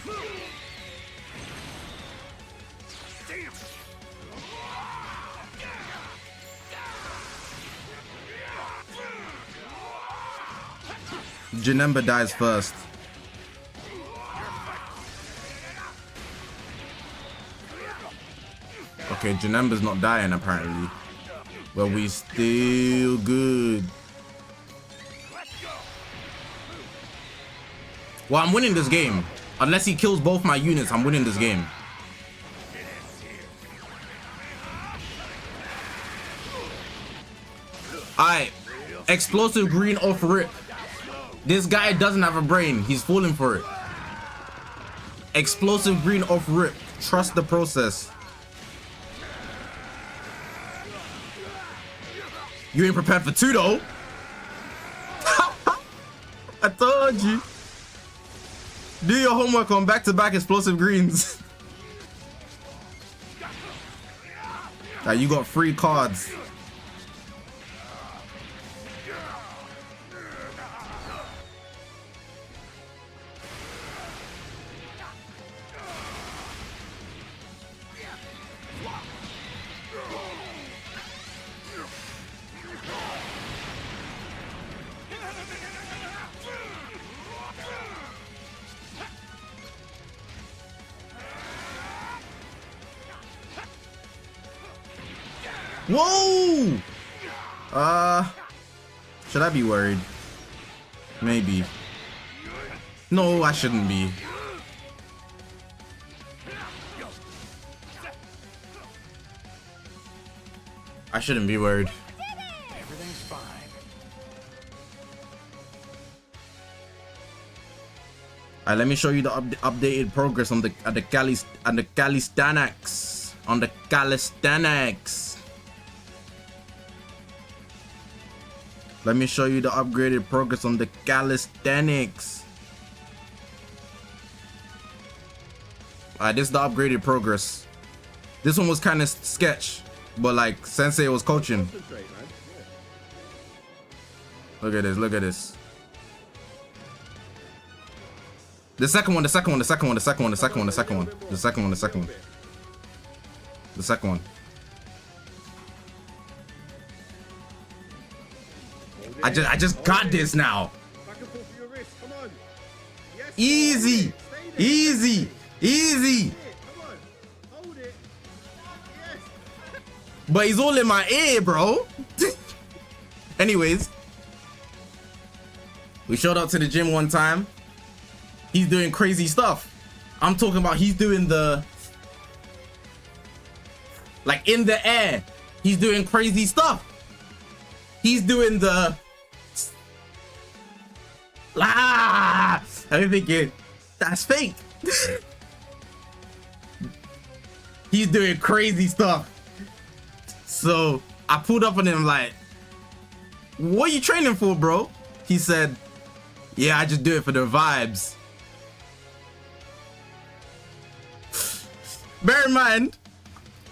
Janemba dies first. Okay, Janemba's not dying apparently. But we still good. Well, I'm winning this game. Unless he kills both my units, I'm winning this game. Alright. Explosive green off rip. This guy doesn't have a brain. He's falling for it. Explosive green off rip. Trust the process. You ain't prepared for two though. I told you. Do your homework on back-to-back explosive greens. Now you got free cards. Whoa! Should I be worried? Maybe. No, I shouldn't be. I shouldn't be worried. Everything's fine. Alright, let me show you the updated progress on the calisthenics. On the calisthenics. Let me show you the upgraded progress on the calisthenics. Alright, this is the upgraded progress. This one was kind of sketch, but like Sensei was coaching. Look at this, look at this. The second one. I just got this now. Easy. But he's all in my ear, bro. Anyways, we showed up to the gym one time. He's doing crazy stuff. I'm talking about he's doing the, like, in the air. He's doing crazy stuff. He's doing the, I'm thinking, that's fake. He's doing crazy stuff. So I pulled up on him like, what are you training for, bro? He said, yeah, I just do it for the vibes. Bear in mind,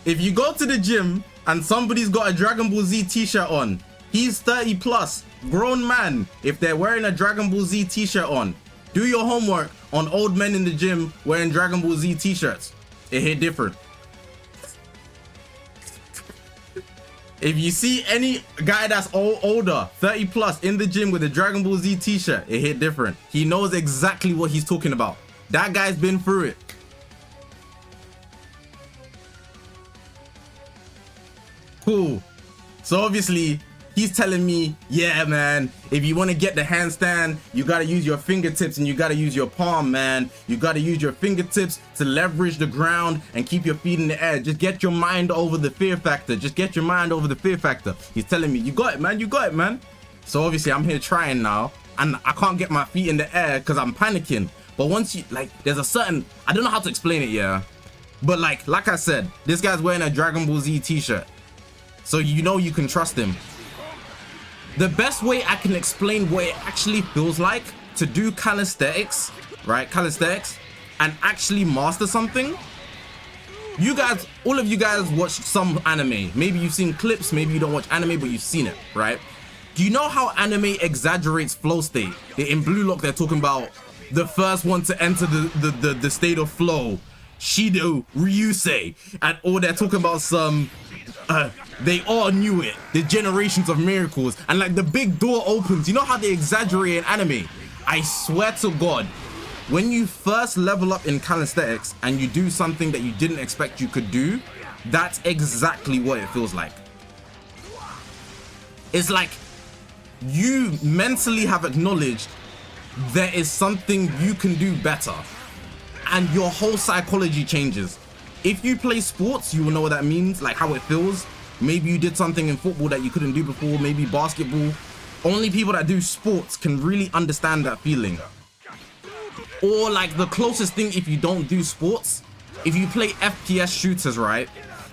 if you go to the gym and somebody's got a Dragon Ball Z t-shirt on, he's 30 plus, grown man. If they're wearing a Dragon Ball Z t-shirt on, do your homework on old men in the gym wearing Dragon Ball Z t-shirts. It hit different. If you see any guy that's older, 30 plus, in the gym with a Dragon Ball Z t-shirt, it hit different. He knows exactly what he's talking about. That guy's been through it. Cool. So obviously, he's telling me, yeah, man, if you want to get the handstand, you got to use your fingertips and you got to use your palm, man. You got to use your fingertips to leverage the ground and keep your feet in the air. Just get your mind over the fear factor. Just get your mind over the fear factor. He's telling me, you got it, man. You got it, man. So obviously, I'm here trying now. And I can't get my feet in the air because I'm panicking. But once you, like, there's a certain, I don't know how to explain it, yeah. But like I said, this guy's wearing a Dragon Ball Z t-shirt. So you know you can trust him. The best way I can explain what it actually feels like to do calisthenics, right? Calisthenics, and actually master something. You guys, all of you guys watch some anime. Maybe you've seen clips, maybe you don't watch anime, but you've seen it, right? Do you know how anime exaggerates flow state? In Blue Lock, they're talking about the first one to enter the state of flow, Shido Ryusei, or they're talking about some they all knew it, the generations of miracles, and like the big door opens. You know how they exaggerate in anime? I swear to God, when you first level up in calisthenics and you do something that you didn't expect you could do, that's exactly what it feels like. It's like you mentally have acknowledged there is something you can do better, and your whole psychology changes. If you play sports, you will know what that means, like how it feels. Maybe you did something in football that you couldn't do before, maybe basketball. Only people that do sports can really understand that feeling. Or like the closest thing, if you don't do sports, if you play FPS shooters, right?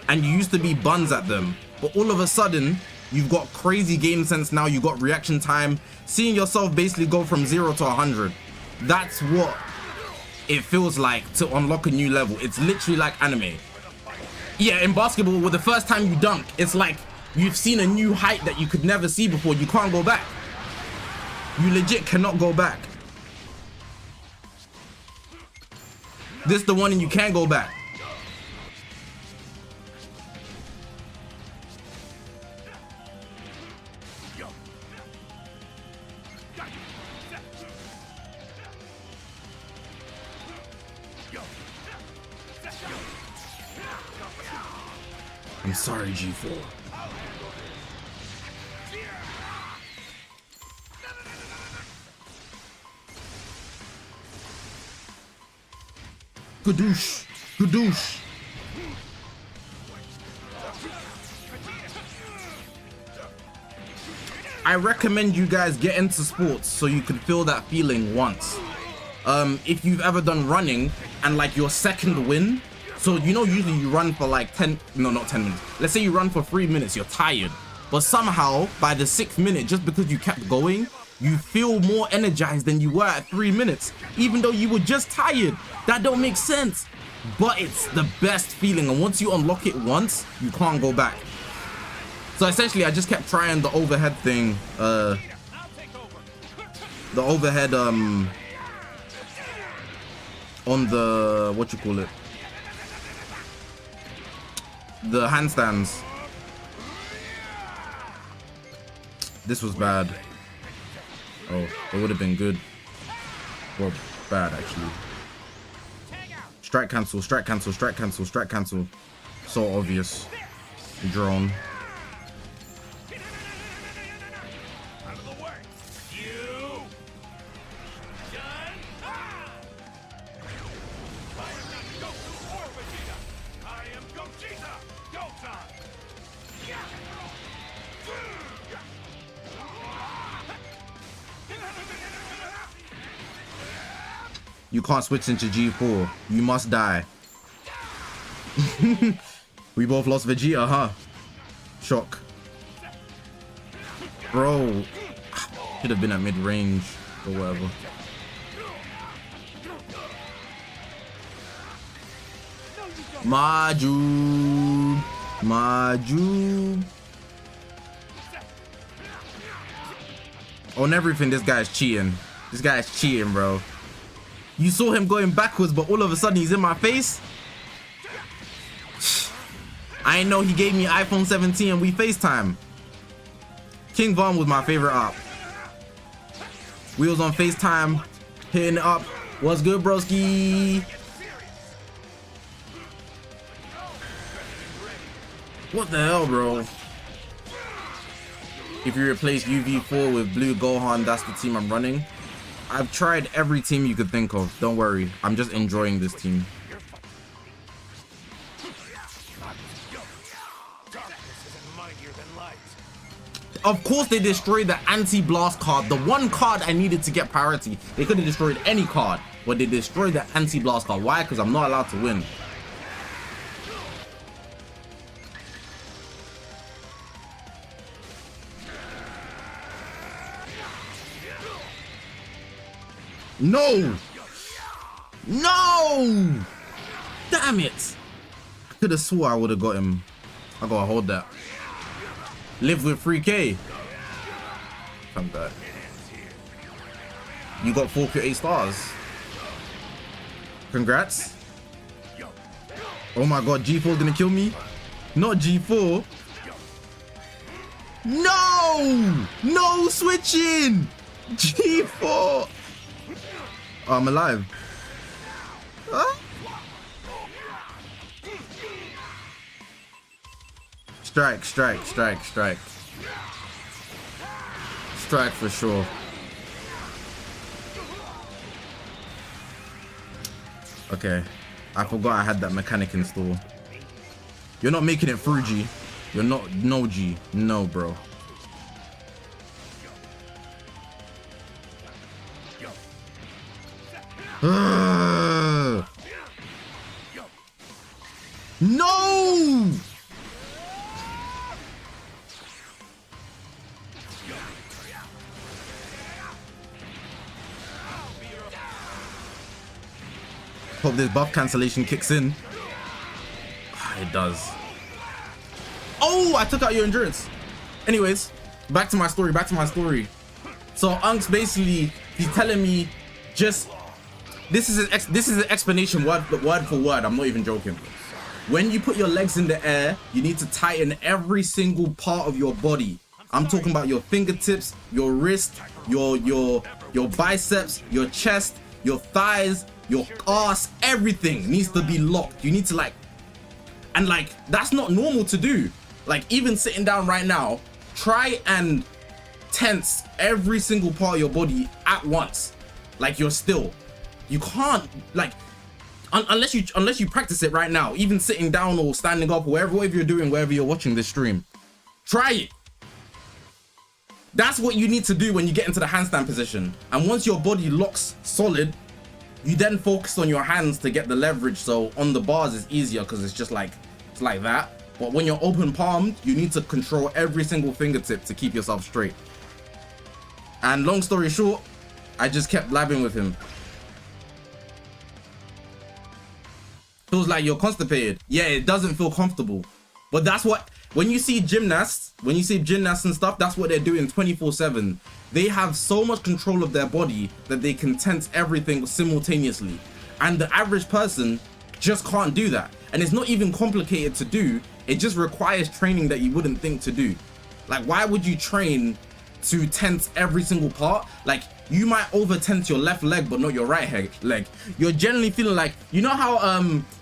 And you used to be buns at them, but all of a sudden, you've got crazy game sense now, you got reaction time, seeing yourself basically go from 0 to 100. That's what it feels like to unlock a new level. It's literally like anime. Yeah, in basketball, with the first time you dunk, it's like you've seen a new height that you could never see before. You can't go back. You legit cannot go back. This is the one and you can't go back. I'm sorry, G4. Gadoosh. Gadoosh. I recommend you guys get into sports so you can feel that feeling once. If you've ever done running and like your second win, so you know usually you run for like 10, no not 10 minutes, let's say you run for 3 minutes, you're tired, but somehow by the 6th minute, just because you kept going, you feel more energized than you were at 3 minutes, even though you were just tired. That don't make sense, but it's the best feeling, and once you unlock it once, you can't go back. So essentially I just kept trying the overhead thing, the overhead on the, what you call it, the handstands. This was bad. Oh, it would have been good. Well, bad actually. Strike cancel, strike cancel, strike cancel, strike cancel. So obvious. Drone. You can't switch into G4. You must die. We both lost Vegeta, huh? Shock. Bro. Should have been at mid-range or whatever. Majub. Majub. On everything, this guy's cheating. This guy's cheating, bro. You saw him going backwards, but all of a sudden he's in my face. I ain't know he gave me iPhone 17 and we FaceTime. King Von was my favorite op. We was on FaceTime, hitting it up. What's good, broski? What the hell, bro? If you replace UV4 with Blue Gohan, that's the team I'm running. I've tried every team you could think of. Don't worry. I'm just enjoying this team. Of course they destroyed the anti-blast card. The one card I needed to get priority. They could have destroyed any card, but they destroyed the anti-blast card. Why? Because I'm not allowed to win. No! No! Damn it! I could have swore I would have got him. I gotta hold that. Live with 3K. I'm bad. You got 4Q8 stars. Congrats. Oh my god, G4's gonna kill me. Not G4. No! No switching! G4! Oh, I'm alive. Huh? Strike, strike, strike, strike. Strike for sure. Okay. I forgot I had that mechanic installed. You're not making it through, G. You're not. No, G. No, bro. No! Hope this buff cancellation kicks in. It does. Oh, I took out your endurance. Anyways, back to my story. So Unks basically, he's telling me just this is an explanation word for word. I'm not even joking. When you put your legs in the air, you need to tighten every single part of your body. I'm talking about your fingertips, your wrist, your biceps, your chest, your thighs, your ass, everything needs to be locked. You need to like, that's not normal to do. Like, even sitting down right now, try and tense every single part of your body at once. Like, you're still. You can't, like, Unless you practice it right now, even sitting down or standing up, whatever you're doing, wherever you're watching this stream, try it. That's what you need to do when you get into the handstand position. And once your body locks solid, you then focus on your hands to get the leverage. So on the bars it's easier because it's like that. But when you're open palmed, you need to control every single fingertip to keep yourself straight. And long story short, I just kept blabbing with him. Feels like you're constipated. Yeah, it doesn't feel comfortable. But that's what, when you see gymnasts and stuff, that's what they're doing 24/7. They have so much control of their body that they can tense everything simultaneously. And the average person just can't do that. And it's not even complicated to do. It just requires training that you wouldn't think to do. Like, why would you train to tense every single part? Like, you might over tense your left leg but not your right leg. You're generally feeling like, you know how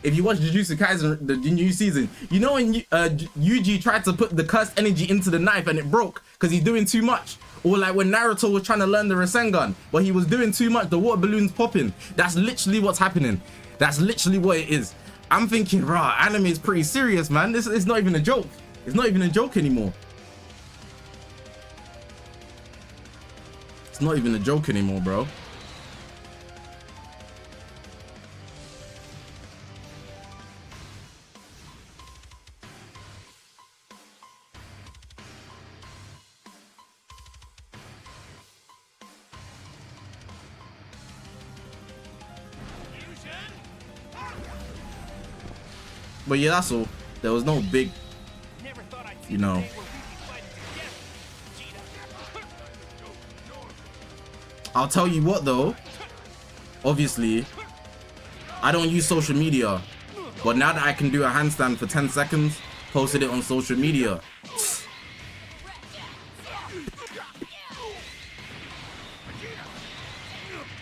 if you watch Jujutsu Kaisen, the new season, you know when Yuji tried to put the cursed energy into the knife and it broke because he's doing too much? Or like when Naruto was trying to learn the Rasengan but he was doing too much, the water balloon's popping. That's literally what's happening. That's literally what it is. I'm thinking, rah, anime is pretty serious, man. This is not even a joke. It's not even a joke anymore. It's not even a joke anymore, bro. But yeah, that's all. There was no big, you know. I'll tell you what though, obviously, I don't use social media, but now that I can do a handstand for 10 seconds, posted it on social media.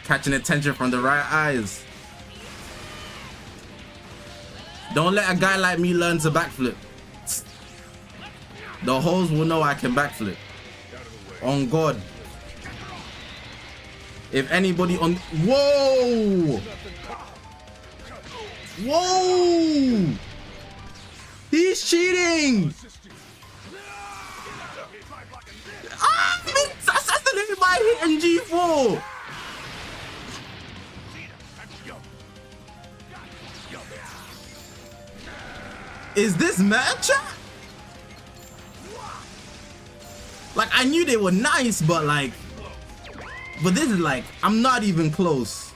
Catching attention from the right eyes. Don't let a guy like me learn to backflip. The hoes will know I can backflip. On God. If anybody on... Whoa! Whoa! He's cheating! Ah! He's assassinated by hitting G4! Is this mad, chat? Like, I knew they were nice, but like... But this is like, I'm not even close.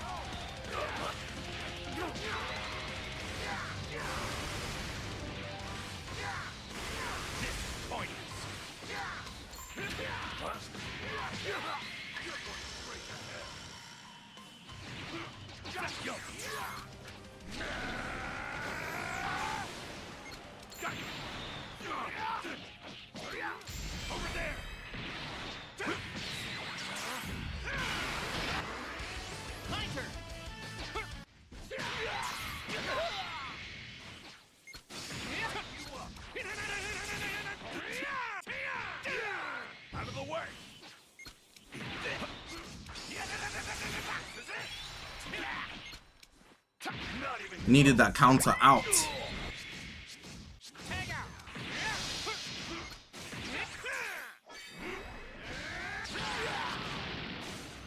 Needed that counter out.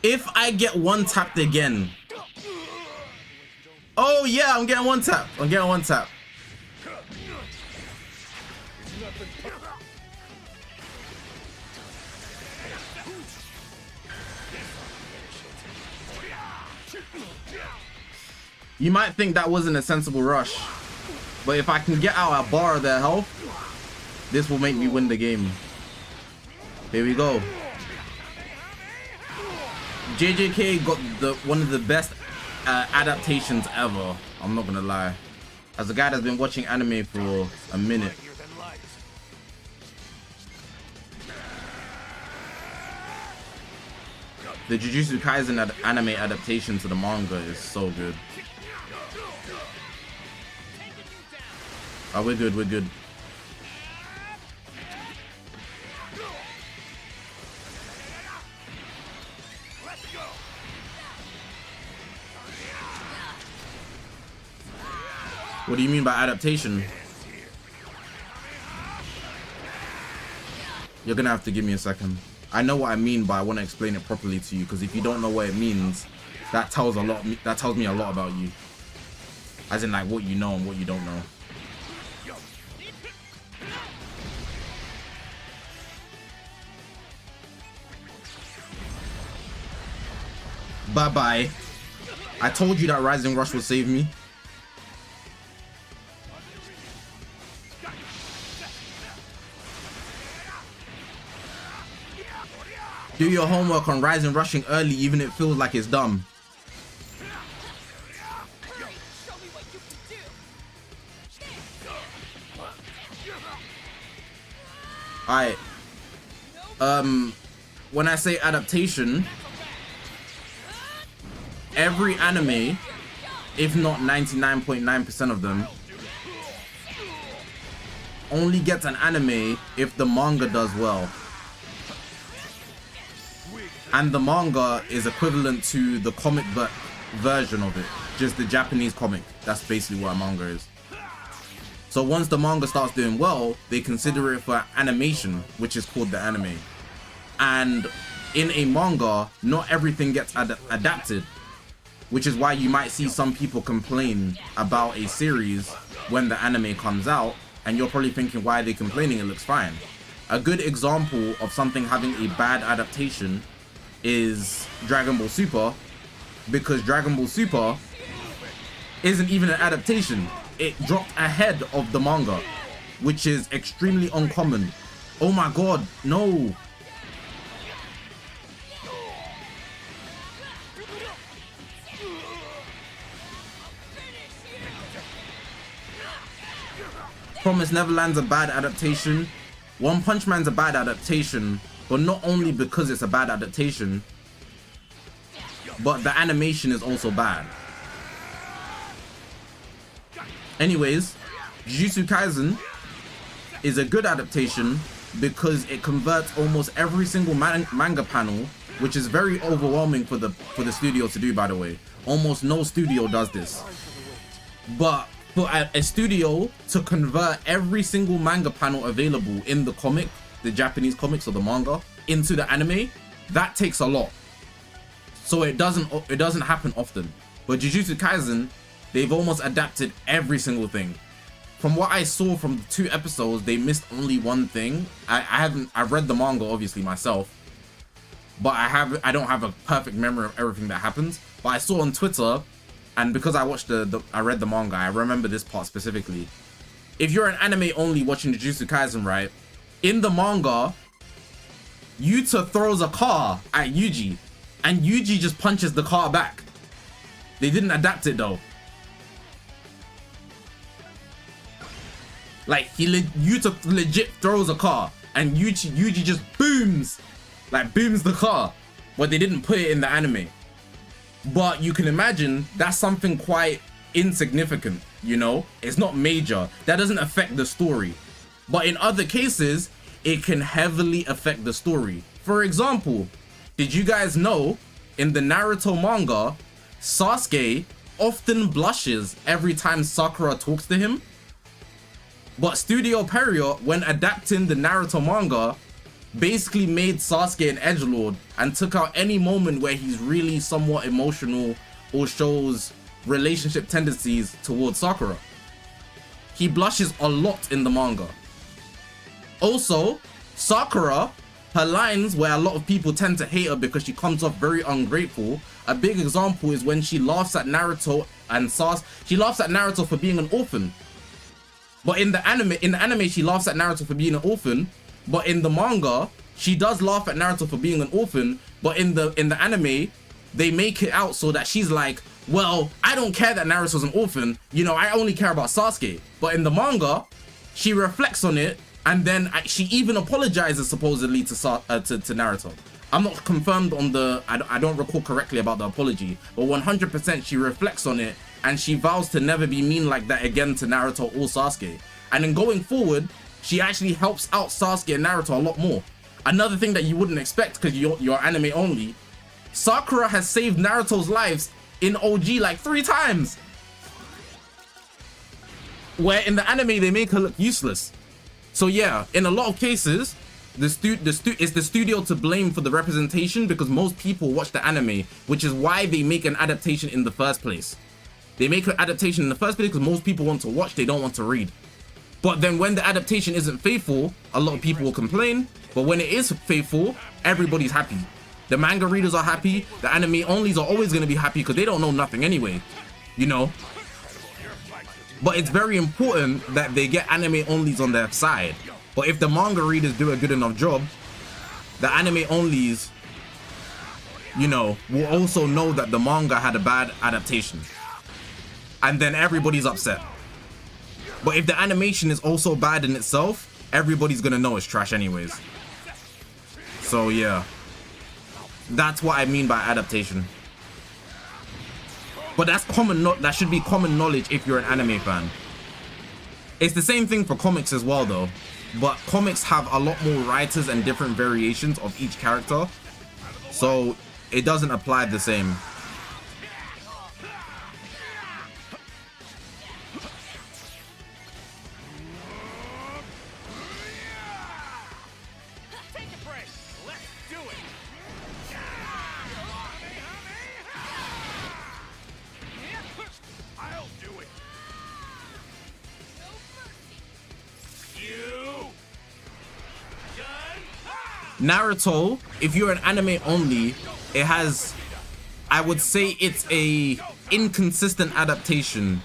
If I get one tapped again. Oh yeah, I'm getting one tap. I'm getting one tap. You might think that wasn't a sensible rush, but if I can get out a bar of their health, this will make me win the game. Here we go. JJK got one of the best adaptations ever. I'm not gonna lie. As a guy that's been watching anime for a minute. The Jujutsu Kaisen anime adaptation to the manga is so good. Oh, we're good, we're good. What do you mean by adaptation? You're gonna have to give me a second. I know what I mean, but I want to explain it properly to you, because if you don't know what it means, that tells a lot. That tells me a lot about you, as in like what you know and what you don't know. Bye bye. I told you that Rising Rush would save me. Do your homework on Rising Rushing early, even if it feels like it's dumb. Alright. When I say adaptation, every anime, if not 99.9% of them, only gets an anime if the manga does well. And the manga is equivalent to the comic version of it, just the Japanese comic. That's basically what a manga is. So once the manga starts doing well, they consider it for animation, which is called the anime. And in a manga, not everything gets adapted, which is why you might see some people complain about a series when the anime comes out, and you're probably thinking, why are they complaining? It looks fine. A good example of something having a bad adaptation is Dragon Ball Super, because Dragon Ball Super isn't even an adaptation. It dropped ahead of the manga, which is extremely uncommon. Oh my god, no. Promise Neverland's a bad adaptation. One Punch Man's a bad adaptation, but not only because it's a bad adaptation, but the animation is also bad. Anyways, Jujutsu Kaisen is a good adaptation because it converts almost every single manga panel, which is very overwhelming for the studio to do, by the way. Almost no studio does this. But for a studio to convert every single manga panel available in the comic, the Japanese comics or the manga, into the anime, that takes a lot. So it doesn't happen often. But Jujutsu Kaisen, they've almost adapted every single thing. From what I saw from the 2 episodes, they missed only one thing. I've read the manga obviously myself, but I don't have a perfect memory of everything that happens. But I saw on Twitter, and because I watched I read the manga, I remember this part specifically. If you're an anime only watching Jujutsu Kaisen, right? In the manga, Yuta throws a car at Yuji, and Yuji just punches the car back. They didn't adapt it though. Like Yuta legit throws a car, and Yuji just booms the car, but they didn't put it in the anime. But you can imagine that's something quite insignificant, you know? It's not major. That doesn't affect the story. But in other cases, it can heavily affect the story. For example, did you guys know in the Naruto manga, Sasuke often blushes every time Sakura talks to him? But Studio Pierrot, when adapting the Naruto manga, basically made Sasuke an edgelord and took out any moment where he's really somewhat emotional or shows relationship tendencies towards Sakura. He blushes a lot in the manga. Also, Sakura, her lines where a lot of people tend to hate her because she comes off very ungrateful. A big example is when she laughs at Naruto and she laughs at Naruto for being an orphan. But in the anime, she laughs at Naruto for being an orphan. But in the manga, she does laugh at Naruto for being an orphan. But in the anime, they make it out so that she's like, well, I don't care that Naruto's an orphan. You know, I only care about Sasuke. But in the manga, she reflects on it, and then she even apologizes supposedly to Naruto. I'm not confirmed on I don't recall correctly about the apology, but 100% she reflects on it, and she vows to never be mean like that again to Naruto or Sasuke. And then going forward, she actually helps out Sasuke and Naruto a lot more. Another thing that you wouldn't expect because you're anime only, Sakura has saved Naruto's lives in OG like 3 times. Where in the anime they make her look useless. So yeah, in a lot of cases, it's the studio to blame for the representation, because most people watch the anime, which is why they make an adaptation in the first place. They make an adaptation in the first place because most people want to watch, they don't want to read. But then when the adaptation isn't faithful, a lot of people will complain. But when it is faithful, everybody's happy. The manga readers are happy. The anime onlys are always going to be happy because they don't know nothing anyway, you know. But it's very important that they get anime onlys on their side. But if the manga readers do a good enough job, the anime onlys, you know, will also know that the manga had a bad adaptation. And then everybody's upset. But if the animation is also bad in itself, everybody's gonna know it's trash anyways. So yeah, that's what I mean by adaptation. But that's that should be common knowledge if you're an anime fan. It's the same thing for comics as well though, but comics have a lot more writers and different variations of each character, so it doesn't apply the same. Naruto, if you're an anime only, it has, I would say it's a inconsistent adaptation.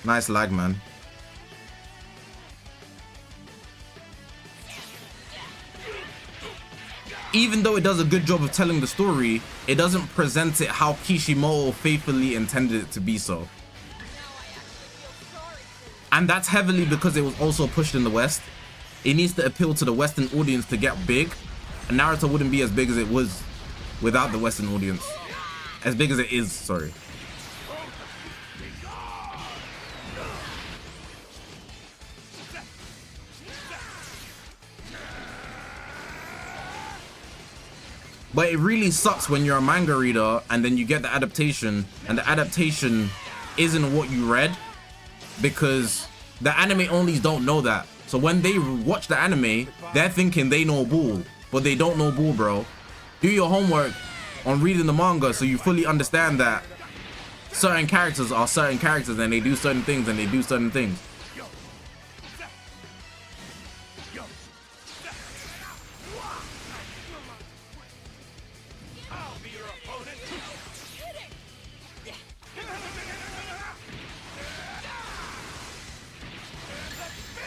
Nice lag, man. Even though it does a good job of telling the story, it doesn't present it how Kishimoto faithfully intended it to be so. And that's heavily because it was also pushed in the West. It needs to appeal to the Western audience to get big. And Naruto wouldn't be as big as it was without the Western audience. As big as it is, sorry. But it really sucks when you're a manga reader and then you get the adaptation and the adaptation isn't what you read, because the anime onlys don't know that. So when they watch the anime, they're thinking they know bull, but they don't know bull, bro. Do your homework on reading the manga so you fully understand that certain characters are certain characters and they do certain things and they do certain things.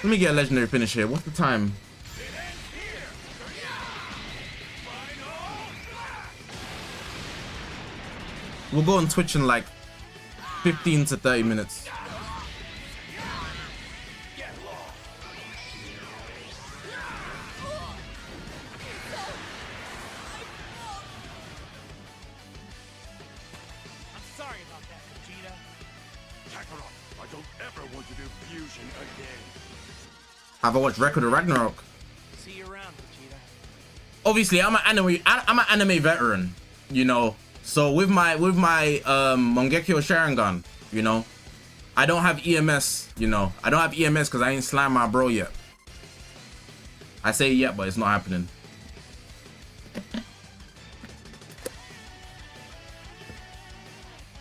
Let me get a legendary finish here. What's the time? We'll go on Twitch in like 15 to 30 minutes. I'm sorry about that, Vegeta. Kakarot, I don't ever want to do fusion again. Have I watched Record of Ragnarok? See you around, Vegeta. Obviously, I'm an anime veteran, you know. So with my Mangekyo Sharingan, you know, I don't have EMS, you know. I don't have EMS because I ain't slammed my bro yet. I say yet, but it's not happening.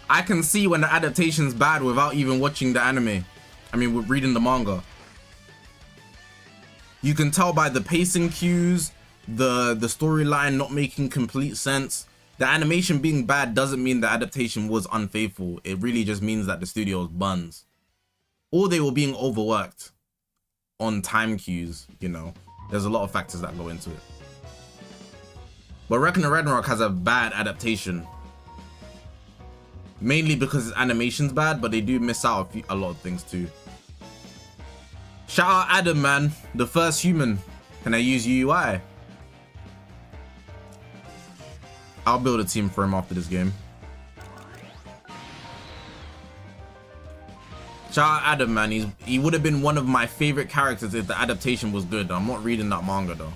I can see when the adaptation's bad without even watching the anime. I mean, with reading the manga. You can tell by the pacing cues, the storyline not making complete sense. The animation being bad doesn't mean the adaptation was unfaithful. It really just means that the studio's buns. Or they were being overworked on time cues, you know. There's a lot of factors that go into it. But Record of Ragnarok has a bad adaptation. Mainly because its animation's bad, but they do miss out a lot of things too. Shout out Adam, man. The first human. Can I use UI? I'll build a team for him after this game. Shout out Adam, man. He would have been one of my favorite characters if the adaptation was good. I'm not reading that manga though.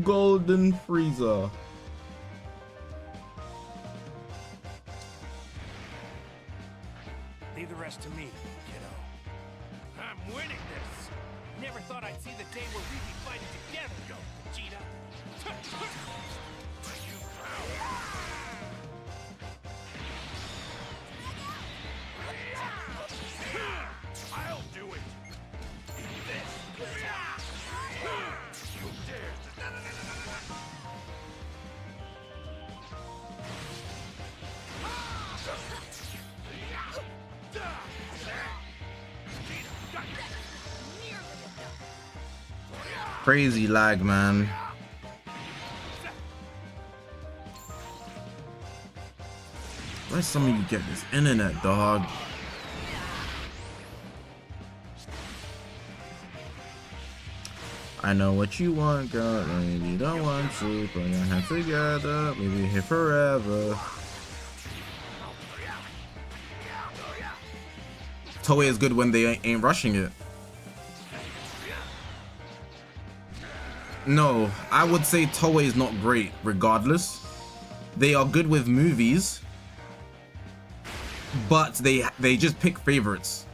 Golden Frieza. Leave the rest to me, kiddo. I'm winning this. Never thought I'd see the day where we'd be fighting together, go, Vegeta. I'll do it. This. You dare. Crazy lag, man. Where some of you get this internet, dog? I know what you want, girl. Maybe you don't want to. Put your hands together. Maybe here forever. Toei is good when they ain't rushing it. No, I would say Toei is not great regardless. They are good with movies, but they just pick favorites.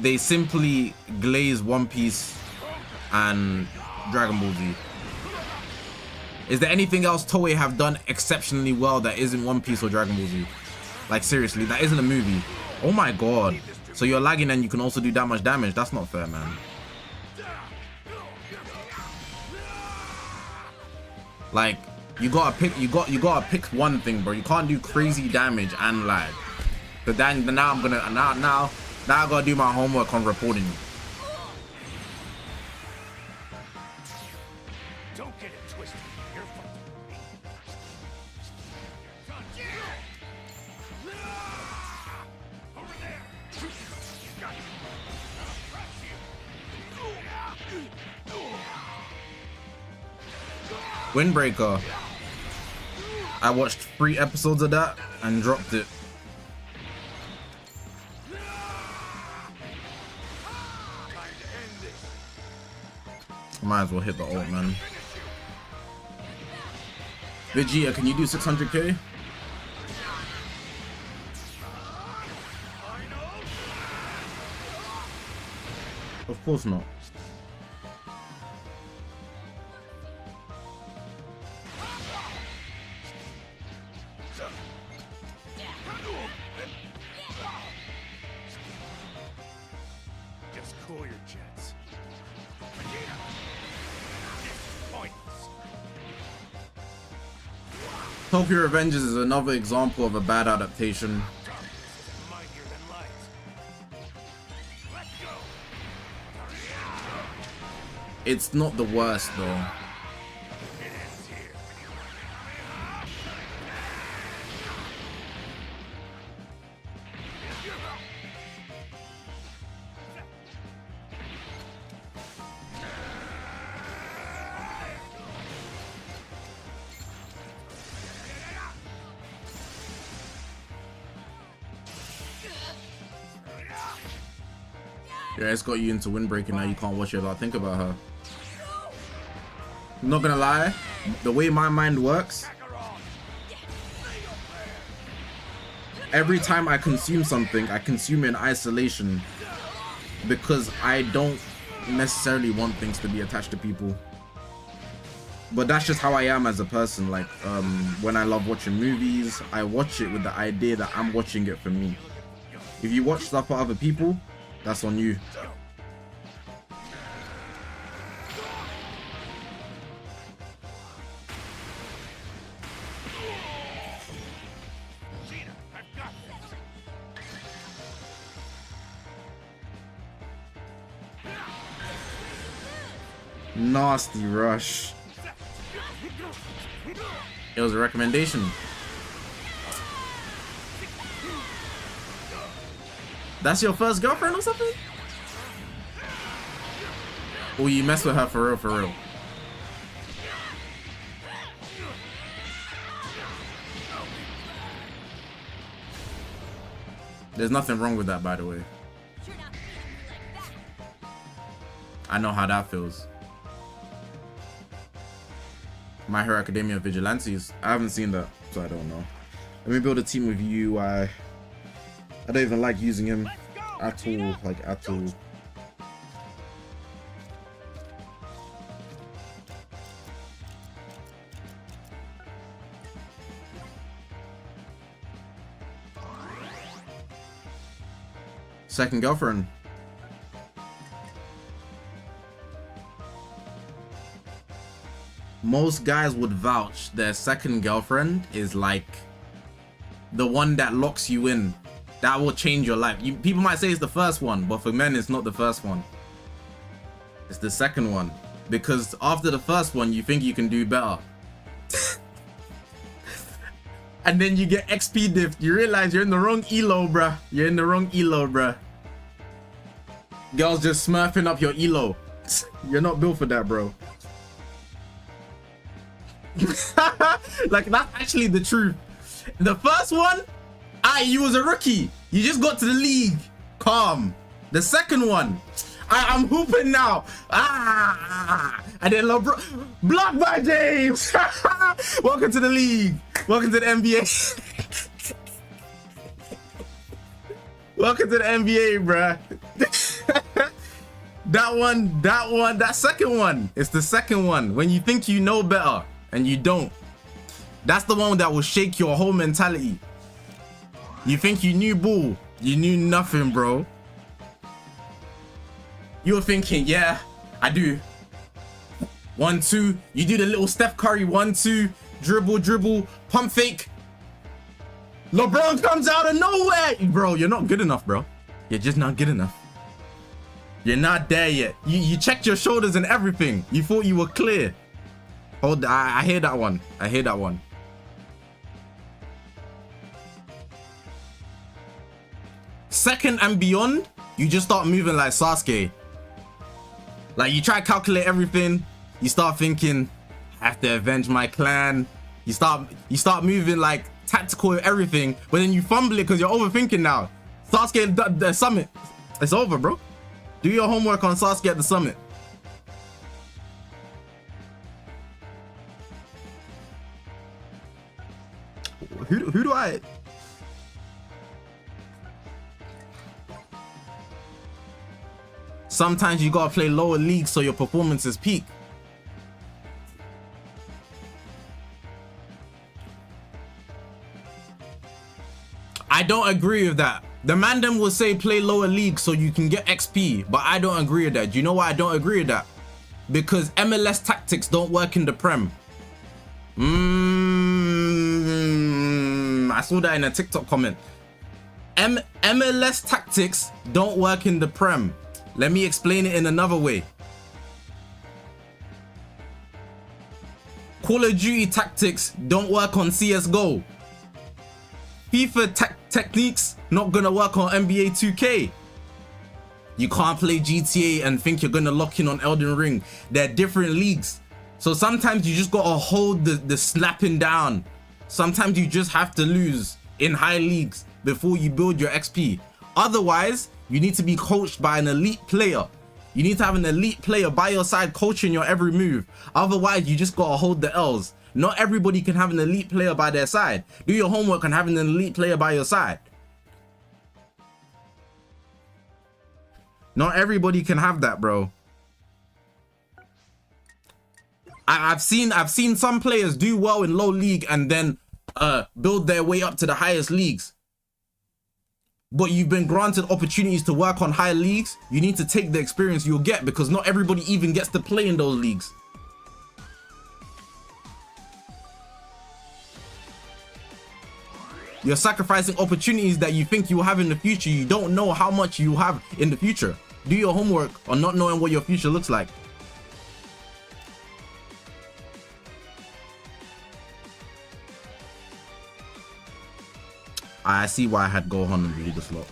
They simply glaze One Piece and Dragon Ball Z. Is there anything else Toei have done exceptionally well that isn't One Piece or Dragon Ball Z? Like seriously, that isn't a movie. Oh my god. So you're lagging and you can also do that much damage? That's not fair, man. Like, you gotta pick one thing, bro. You can't do crazy damage and lag. But then now I'm gonna now I gotta do my homework on reporting you. Don't get it twisted. You're fighting me. Over there. Got you. I'll crush you. Windbreaker. I watched 3 episodes of that and dropped it. Might as well hit the ult, man. Vegeta, can you do 600k? Of course not. Just cool your jets. Tokyo Revengers is another example of a bad adaptation. Mightier than light. Let's go. It's not the worst though. It ends here. Yeah, it's got you into windbreaking now. You can't watch it without thinking about her. I'm not gonna lie, the way my mind works, every time I consume something, I consume it in isolation because I don't necessarily want things to be attached to people. But that's just how I am as a person. Like, when I love watching movies, I watch it with the idea that I'm watching it for me. If you watch stuff for other people, that's on you. Nasty rush. It was a recommendation. That's your first girlfriend or something? Oh, you mess with her for real, for real. There's nothing wrong with that, by the way. I know how that feels. My Hero Academia Vigilantes. I haven't seen that, so I don't know. Let me build a team with you. I don't even like using him at all, like at all. Second girlfriend. Most guys would vouch their second girlfriend is like the one that locks you in. That will change your life. People might say it's the first one, but for men, it's not the first one. It's the second one. Because after the first one, you think you can do better. And then you get XP diff. You realize you're in the wrong elo, bruh. You're in the wrong elo, bruh. Girls just smurfing up your elo. You're not built for that, bro. Like, that's actually the truth. The first one, you was a rookie. You just got to the league. Calm. The second one, I'm hooping now. And then blocked by James. Welcome to the league. Welcome to the NBA. Welcome to the NBA, bruh. That second one. It's the second one. When you think you know better and you don't. That's the one that will shake your whole mentality. You think you knew ball. You knew nothing, bro. You were thinking, yeah, I do. 1-2. You do the little Steph Curry 1-2. Dribble, pump fake. LeBron comes out of nowhere. Bro, you're not good enough, bro. You're just not good enough. You're not there yet. You checked your shoulders and everything. You thought you were clear. Hold, I hear that one. I hear that one. Second and beyond, you just start moving like Sasuke. Like, you try to calculate everything. You start thinking, I have to avenge my clan. You start moving like tactical with everything, but then you fumble it because you're overthinking now. Sasuke at the summit. It's over, bro. Do your homework on Sasuke at the summit. Who do I... Sometimes you gotta play lower leagues so your performances peak. I don't agree with that. The man them will say play lower leagues so you can get XP, but I don't agree with that. Do you know why I don't agree with that? Because MLS tactics don't work in the Prem. I saw that in a TikTok comment. MLS tactics don't work in the Prem. Let me explain it in another way. Call of Duty tactics don't work on CSGO. FIFA techniques not gonna work on NBA 2K. You can't play GTA and think you're gonna lock in on Elden Ring. They're different leagues. So sometimes you just gotta hold the slapping down. Sometimes you just have to lose in high leagues before you build your XP. Otherwise, you need to be coached by an elite player. You need to have an elite player by your side coaching your every move. Otherwise, you just gotta hold the L's. Not everybody can have an elite player by their side. Do your homework on having an elite player by your side. Not everybody can have that, bro. I've seen some players do well in low league and then build their way up to the highest leagues. But you've been granted opportunities to work on high leagues. You need to take the experience you'll get because not everybody even gets to play in those leagues. You're sacrificing opportunities that you think you will have in the future. You don't know how much you have in the future. Do your homework on not knowing what your future looks like. I see why I had Gohan in the leader slot.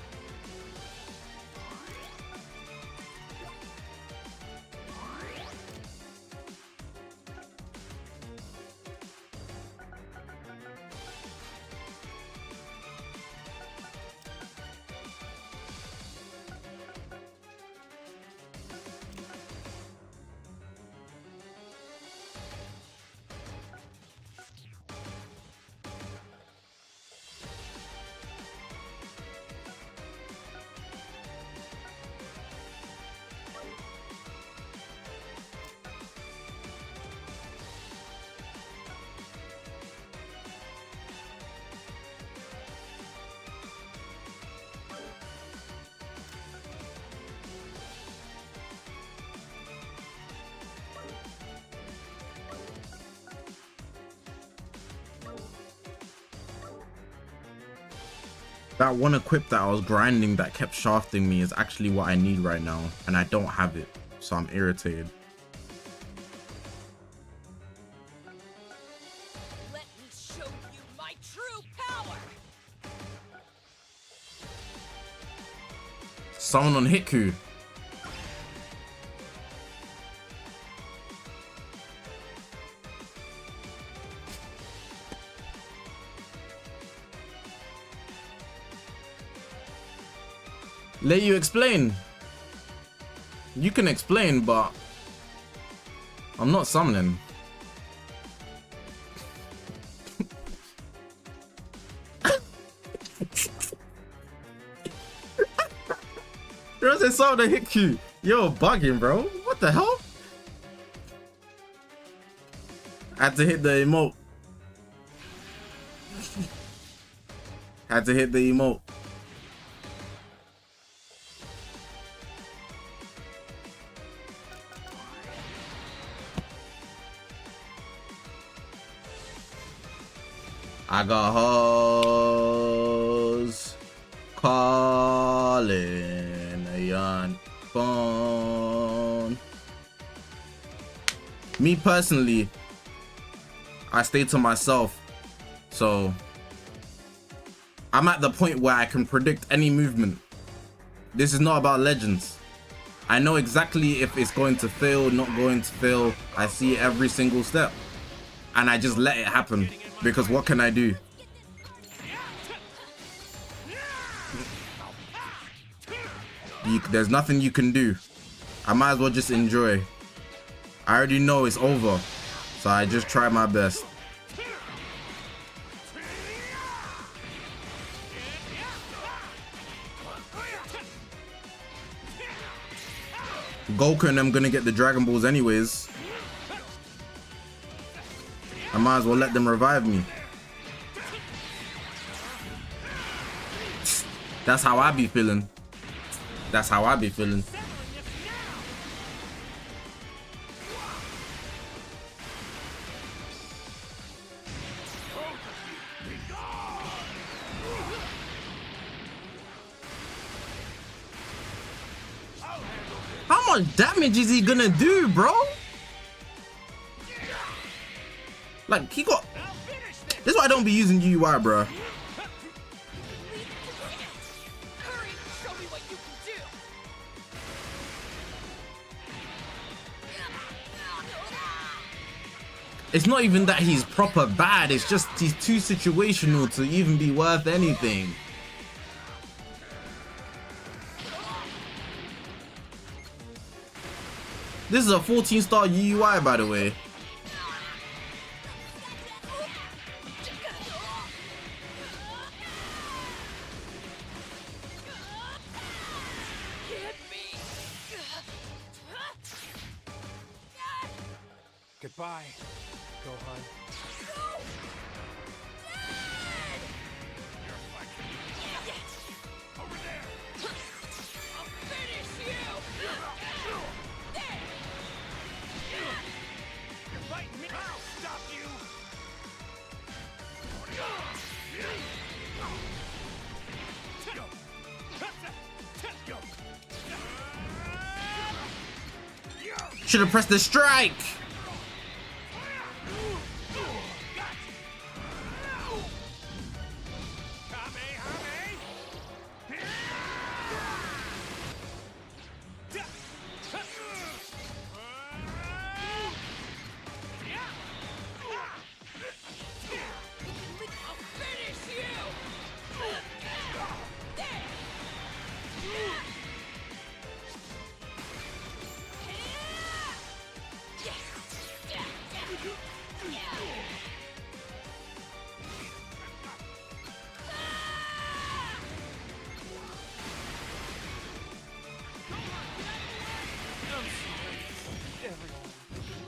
That one equip that I was grinding that kept shafting me is actually what I need right now, and I don't have it, so I'm irritated. Let me show you my true power. Someone on Hiku. Let you explain. You can explain, but I'm not summoning. Bro, they saw the hit you. Yo, bugging, bro. What the hell? Had to hit the emote. Had to hit the emote. I got hoes calling a young phone. Me personally, I stay to myself, so I'm at the point where I can predict any movement. This is not about legends. I know exactly if it's going to fail, not going to fail. I see every single step, and I just let it happen. Because what can I do? There's nothing you can do. I might as well just enjoy. I already know it's over, so I just try my best. Goku and I'm gonna get the Dragon Balls anyways. I might as well let them revive me. That's how I be feeling. That's how I be feeling. How much damage is he gonna do, bro? Like, he got... This is why I don't be using UI, bro. Hurry, show me what you can do. It's not even that he's proper bad. It's just he's too situational to even be worth anything. This is a 14-star UI, by the way. Goodbye, Gohan. Over there. I'll finish you. You're fighting me. I'll stop you. Should have pressed the strike.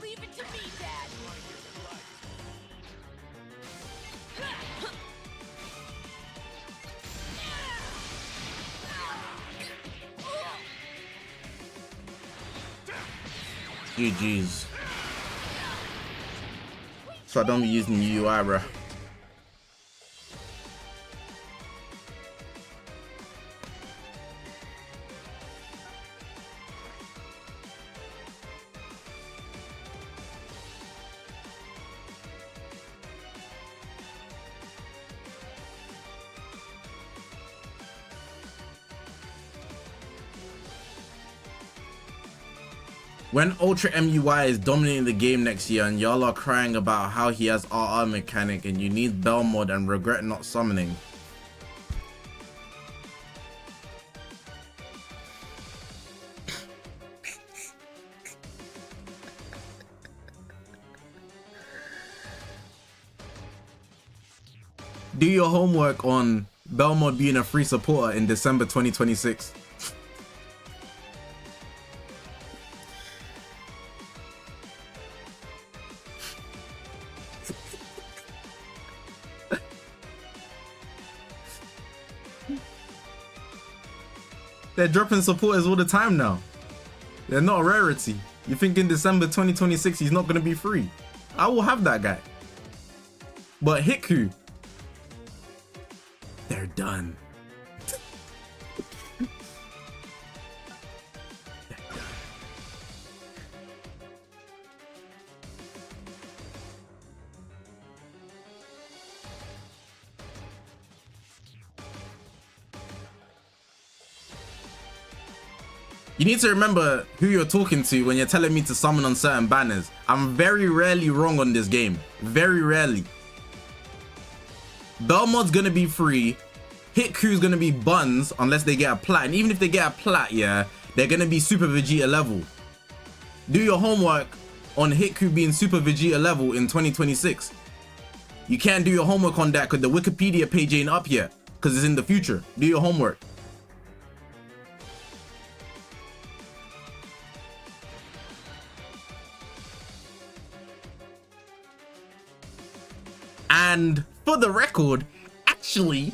Leave it to me, Dad. GG's. So I don't be using UI, bro. When Ultra MUI is dominating the game next year and y'all are crying about how he has RR mechanic and you need Bell mod and regret not summoning. Do your homework on Bell mod being a free supporter in December 2026. They're dropping supporters all the time now. They're not a rarity. You think in December 2026 he's not going to be free? I will have that guy. But Hiku, they're done. You need to remember who you're talking to when you're telling me to summon on certain banners. I'm very rarely wrong on this game. Very rarely. Belmont's gonna be free. Hitku's gonna be buns unless they get a plat. And even if they get a plat, yeah, they're gonna be Super Vegeta level. Do your homework on Hitku being Super Vegeta level in 2026. You can't do your homework on that because the Wikipedia page ain't up yet. Because it's in the future. Do your homework. And for the record, actually,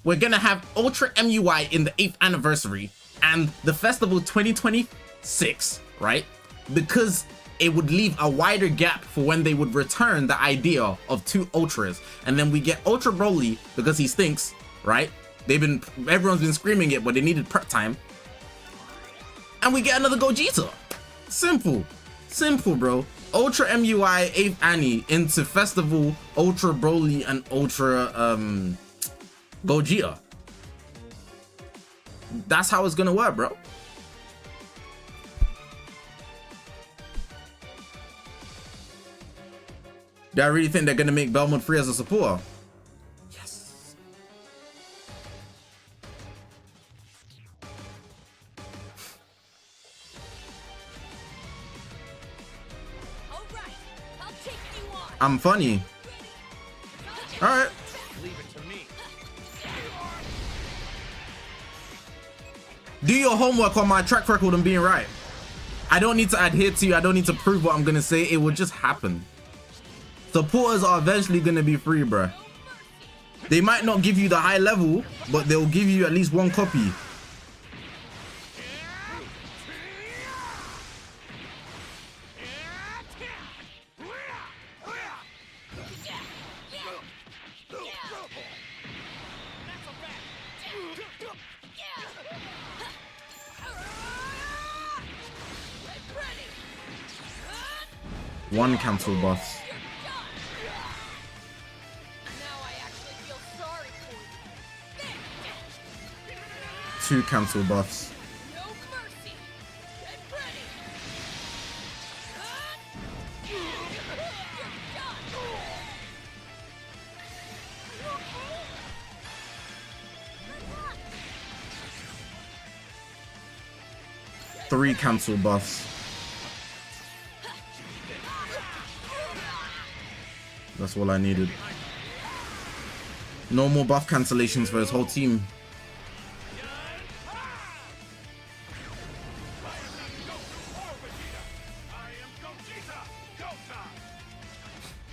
we're gonna have Ultra MUI in the 8th anniversary and the festival 2026, right? Because it would leave a wider gap for when they would return the idea of 2 Ultras. And then we get Ultra Broly because he stinks, right? Everyone's been screaming it, but they needed prep time. And we get another Gogeta. Simple, bro. Ultra MUI 8th Annie into Festival, Ultra Broly, and Ultra Gogeta. That's how it's gonna work, bro. Do I really think they're gonna make Belmont free as a supporter? Yes. I'm funny. All right. Leave it to me. Do your homework on my track record and being right. I don't need to adhere to you. I don't need to prove what I'm gonna say. It will just happen. Supporters are eventually gonna be free, bruh. They might not give you the high level, but they'll give you at least 1 copy. One cancel buffs. Two cancel buffs. Three cancel buffs. That's all I needed. No more buff cancellations for his whole team.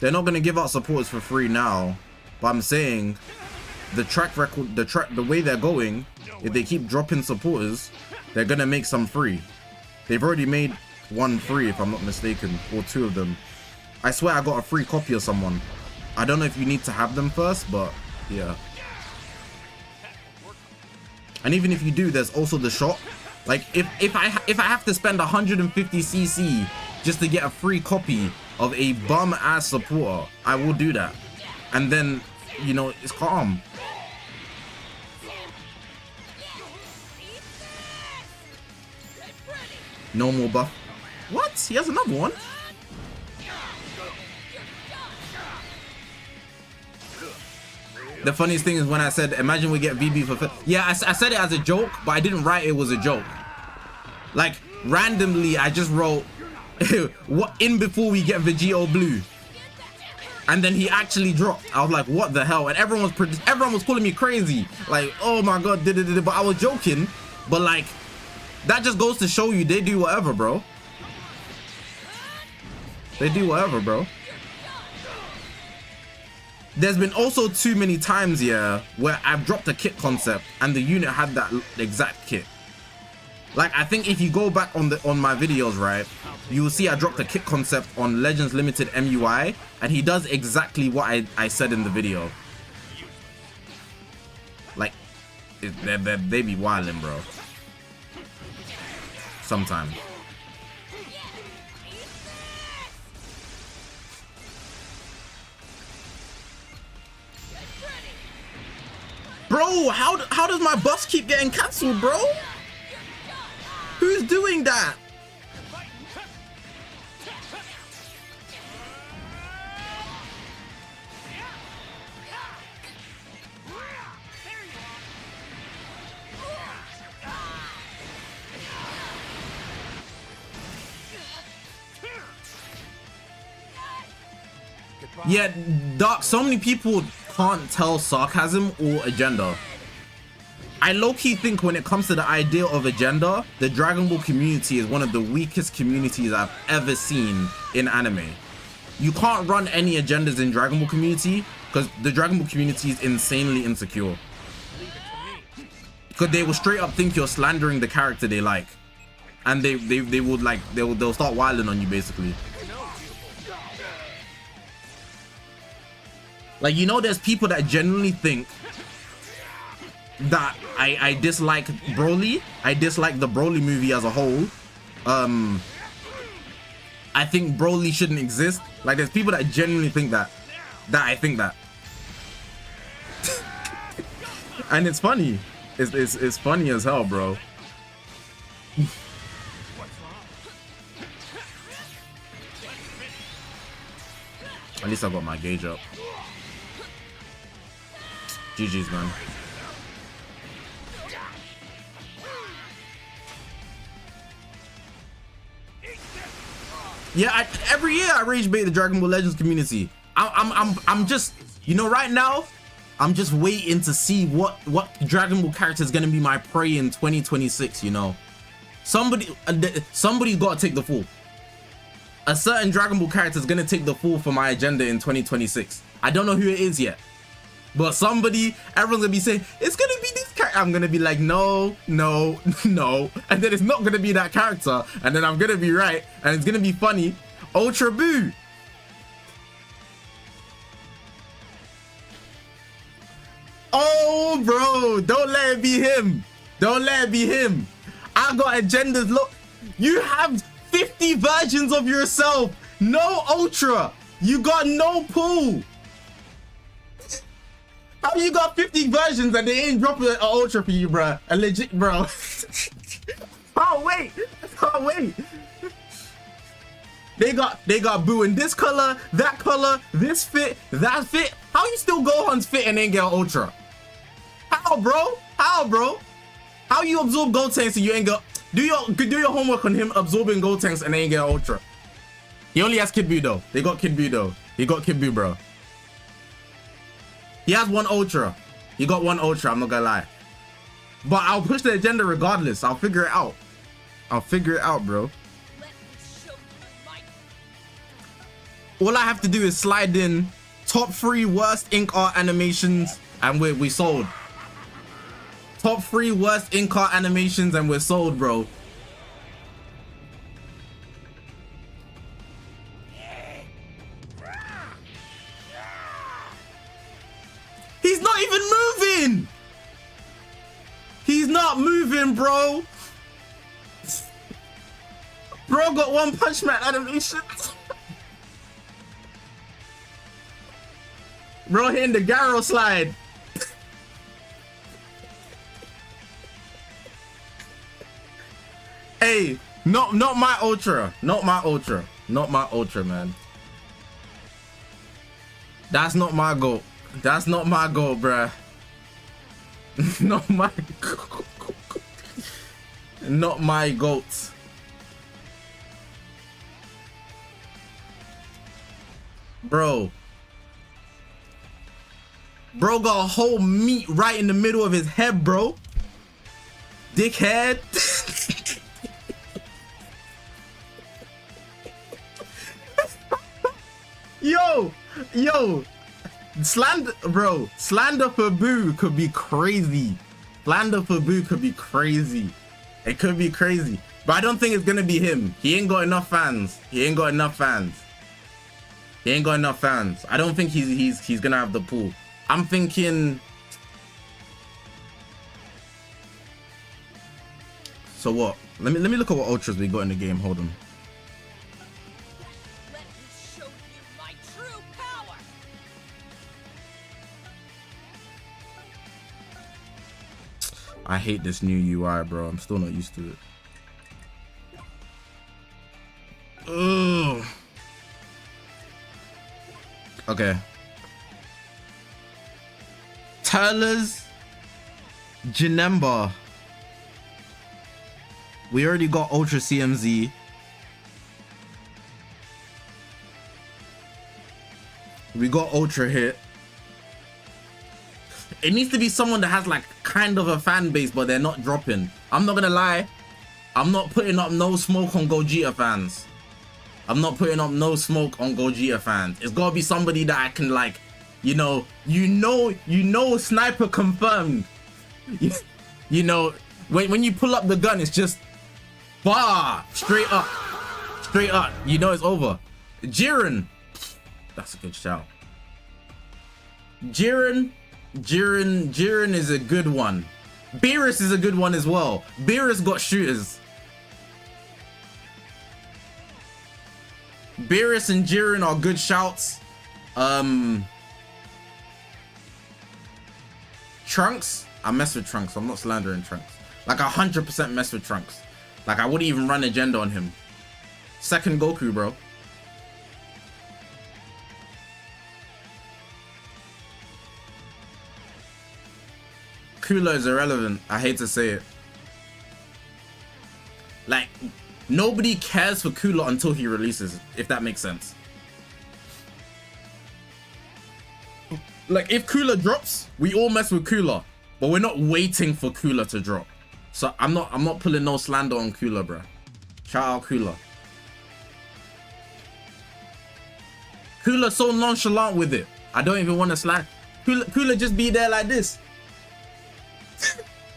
They're not gonna give out supporters for free now, but I'm saying the track record, the way they're going, if they keep dropping supporters, they're gonna make some free. They've already made 1 free, if I'm not mistaken, or 2 of them. I swear I got a free copy of someone. I don't know if you need to have them first, but yeah. And even if you do, there's also the shot. Like if I have to spend 150 CC just to get a free copy of a bum ass supporter, I will do that. And then, you know, it's calm. No more buff. What? He has another one? The funniest thing is when I said, imagine we get VB for... Yeah, I said it as a joke, but I didn't write it was a joke. Like, randomly, I just wrote, what in before we get Vegito Blue? And then he actually dropped. I was like, what the hell? And everyone was calling me crazy. Like, oh my God, but I was joking. But like, that just goes to show you they do whatever, bro. They do whatever, bro. There's been also too many times, yeah, where I've dropped a kit concept and the unit had that exact kit. Like, I think if you go back on my videos, right, you will see I dropped a kit concept on Legends Limited MUI, and he does exactly what I said in the video. Like, they be wildin', bro. Sometimes. Bro, how does my bus keep getting cancelled, bro? Who's doing that? Yeah, Doc, so many people can't tell sarcasm or agenda. I low-key think when it comes to the idea of agenda, the Dragon Ball community is one of the weakest communities I've ever seen in anime. You can't run any agendas in Dragon Ball community because the Dragon Ball community is insanely insecure. Because they will straight up think you're slandering the character they like. And they'll start wilding on you basically. Like, you know, there's people that genuinely think that I dislike Broly. I dislike the Broly movie as a whole. I think Broly shouldn't exist. Like, there's people that genuinely think that I think that. And it's funny. It's funny as hell, bro. At least I got my gauge up. GG's, man. Yeah, every year I rage bait the Dragon Ball Legends community. I'm just, you know, right now I'm just waiting to see what Dragon Ball character is gonna be my prey in 2026. You know, somebody's got to take the fall. A certain Dragon Ball character is gonna take the fall for my agenda in 2026. I don't know who it is yet. But somebody, everyone's gonna be saying, it's gonna be this character. I'm gonna be like, no, no, no. And then it's not gonna be that character. And then I'm gonna be right. And it's gonna be funny. Ultra Boo. Oh, bro. Don't let it be him. Don't let it be him. I got agendas. Look, you have 50 versions of yourself. No Ultra. You got no pull. How you got 50 versions and they ain't dropping an Ultra for you, bro? A legit, bro. Oh wait, oh wait. They got Boo in this color, that color, this fit, that fit. How you still Gohan's fit and ain't get an Ultra? How, bro? How, bro? How you absorb Gold Tanks and you ain't got? Do your homework on him absorbing Gold Tanks and they ain't get an Ultra. He only has Kid Buu though. They got Kid Buu though. He got Kid Buu, bro. He has one Ultra. He got one Ultra, I'm not gonna lie. But I'll push the agenda regardless. I'll figure it out. I'll figure it out, bro. All I have to do is slide in top 3 worst ink art animations and we sold. Top 3 worst ink art animations and we're sold, bro. He's not even moving. He's not moving, bro. Bro got One Punch Man animation. Bro hitting the Garo slide. Hey, Not my ultra. Not my ultra. Not my ultra, man. That's not my goal. That's not my goal, bruh. Not my goal. Not my goat. Bro. Bro got a whole meat right in the middle of his head, bro. Dickhead. Yo, slander, bro. Slander for Boo could be crazy. Slander for Boo could be crazy. It could be crazy, but I don't think it's gonna be him. He ain't got enough fans. He ain't got enough fans. He ain't got enough fans. I don't think he's gonna have the pool. I'm thinking. So what? Let me look at what ultras we got in the game. Hold on. Let me show you my true power. I hate this new UI, bro. I'm still not used to it. Ugh. Okay. Tyler's Janemba. We already got Ultra CMZ. We got Ultra Hit. It needs to be someone that has like kind of a fan base, but they're not dropping. I'm not gonna lie. I'm not putting up no smoke on Gogeta fans. I'm not putting up no smoke on Gogeta fans. It's gotta be somebody that I can like, you know, sniper confirmed. You know, when you pull up the gun, it's just bar straight up. You know it's over. Jiren. That's a good shout. Jiren is a good one. Beerus is a good one as well. Beerus got shooters. Beerus and Jiren are good shouts. Trunks, I mess with Trunks. I'm not slandering Trunks. Like 100% mess with Trunks. Like I wouldn't even run agenda on him. Second Goku, bro. Cooler is irrelevant. I hate to say it. Like, nobody cares for Cooler until he releases, if that makes sense. Like, if Cooler drops, we all mess with Cooler, but we're not waiting for Cooler to drop. So I'm not pulling no slander on Cooler, bro. Shout out Cooler. Cooler's so nonchalant with it. I don't even want to slander. Cooler just be there like this.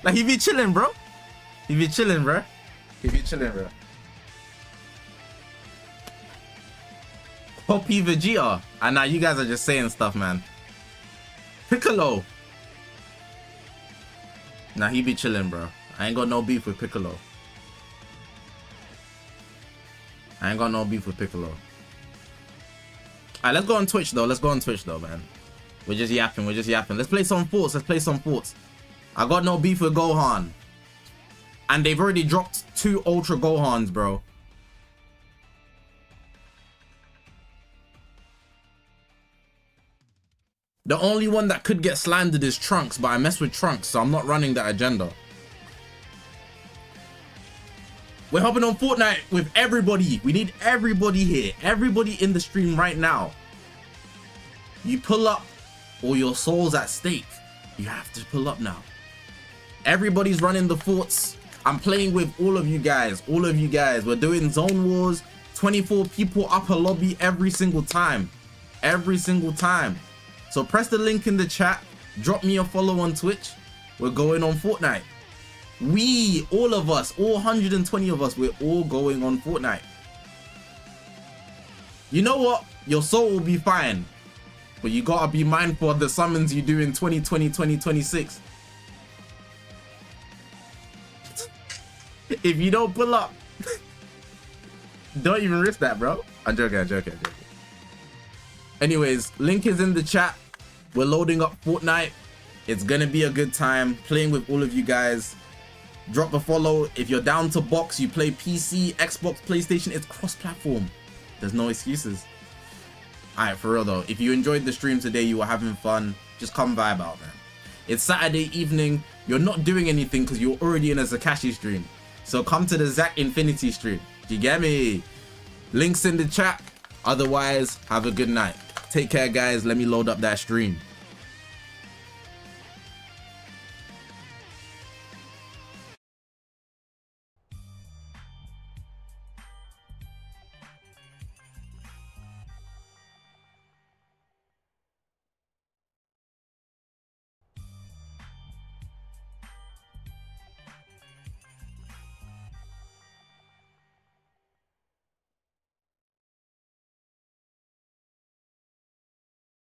Like he be chilling, bro. He be chilling, bro. Poppy Vegeta. And now you guys are just saying stuff, man. Piccolo. Nah, he be chilling, bro. I ain't got no beef with Piccolo. Alright, let's go on Twitch though. Man. We're just yapping. Let's play some Forts. I got no beef with Gohan. And they've already dropped 2 Ultra Gohans, bro. The only one that could get slandered is Trunks, but I mess with Trunks, so I'm not running that agenda. We're hopping on Fortnite with everybody. We need everybody here. Everybody in the stream right now. You pull up or your soul's at stake. You have to pull up now. Everybody's running the forts. I'm playing with all of you guys. We're doing zone wars. 24 people upper lobby every single time. So press the link in the chat. Drop me a follow on Twitch. We're going on Fortnite. All of us, all 120 of us, we're all going on Fortnite. You know what? Your soul will be fine. But you gotta be mindful of the summons you do in 2020, 2026. If you don't pull up, don't even risk that, bro. I'm joking. Anyways, link is in the chat. We're loading up Fortnite. It's gonna be a good time playing with all of you guys. Drop a follow. If you're down to box, you play PC, Xbox, PlayStation, it's cross-platform. There's no excuses. Alright, for real though, if you enjoyed the stream today, you were having fun, just come vibe out, man. It's Saturday evening, you're not doing anything because you're already in a Zakashi stream. So come to the Zach Infinity stream. Do you get me? Links in the chat. Otherwise, have a good night. Take care, guys. Let me load up that stream.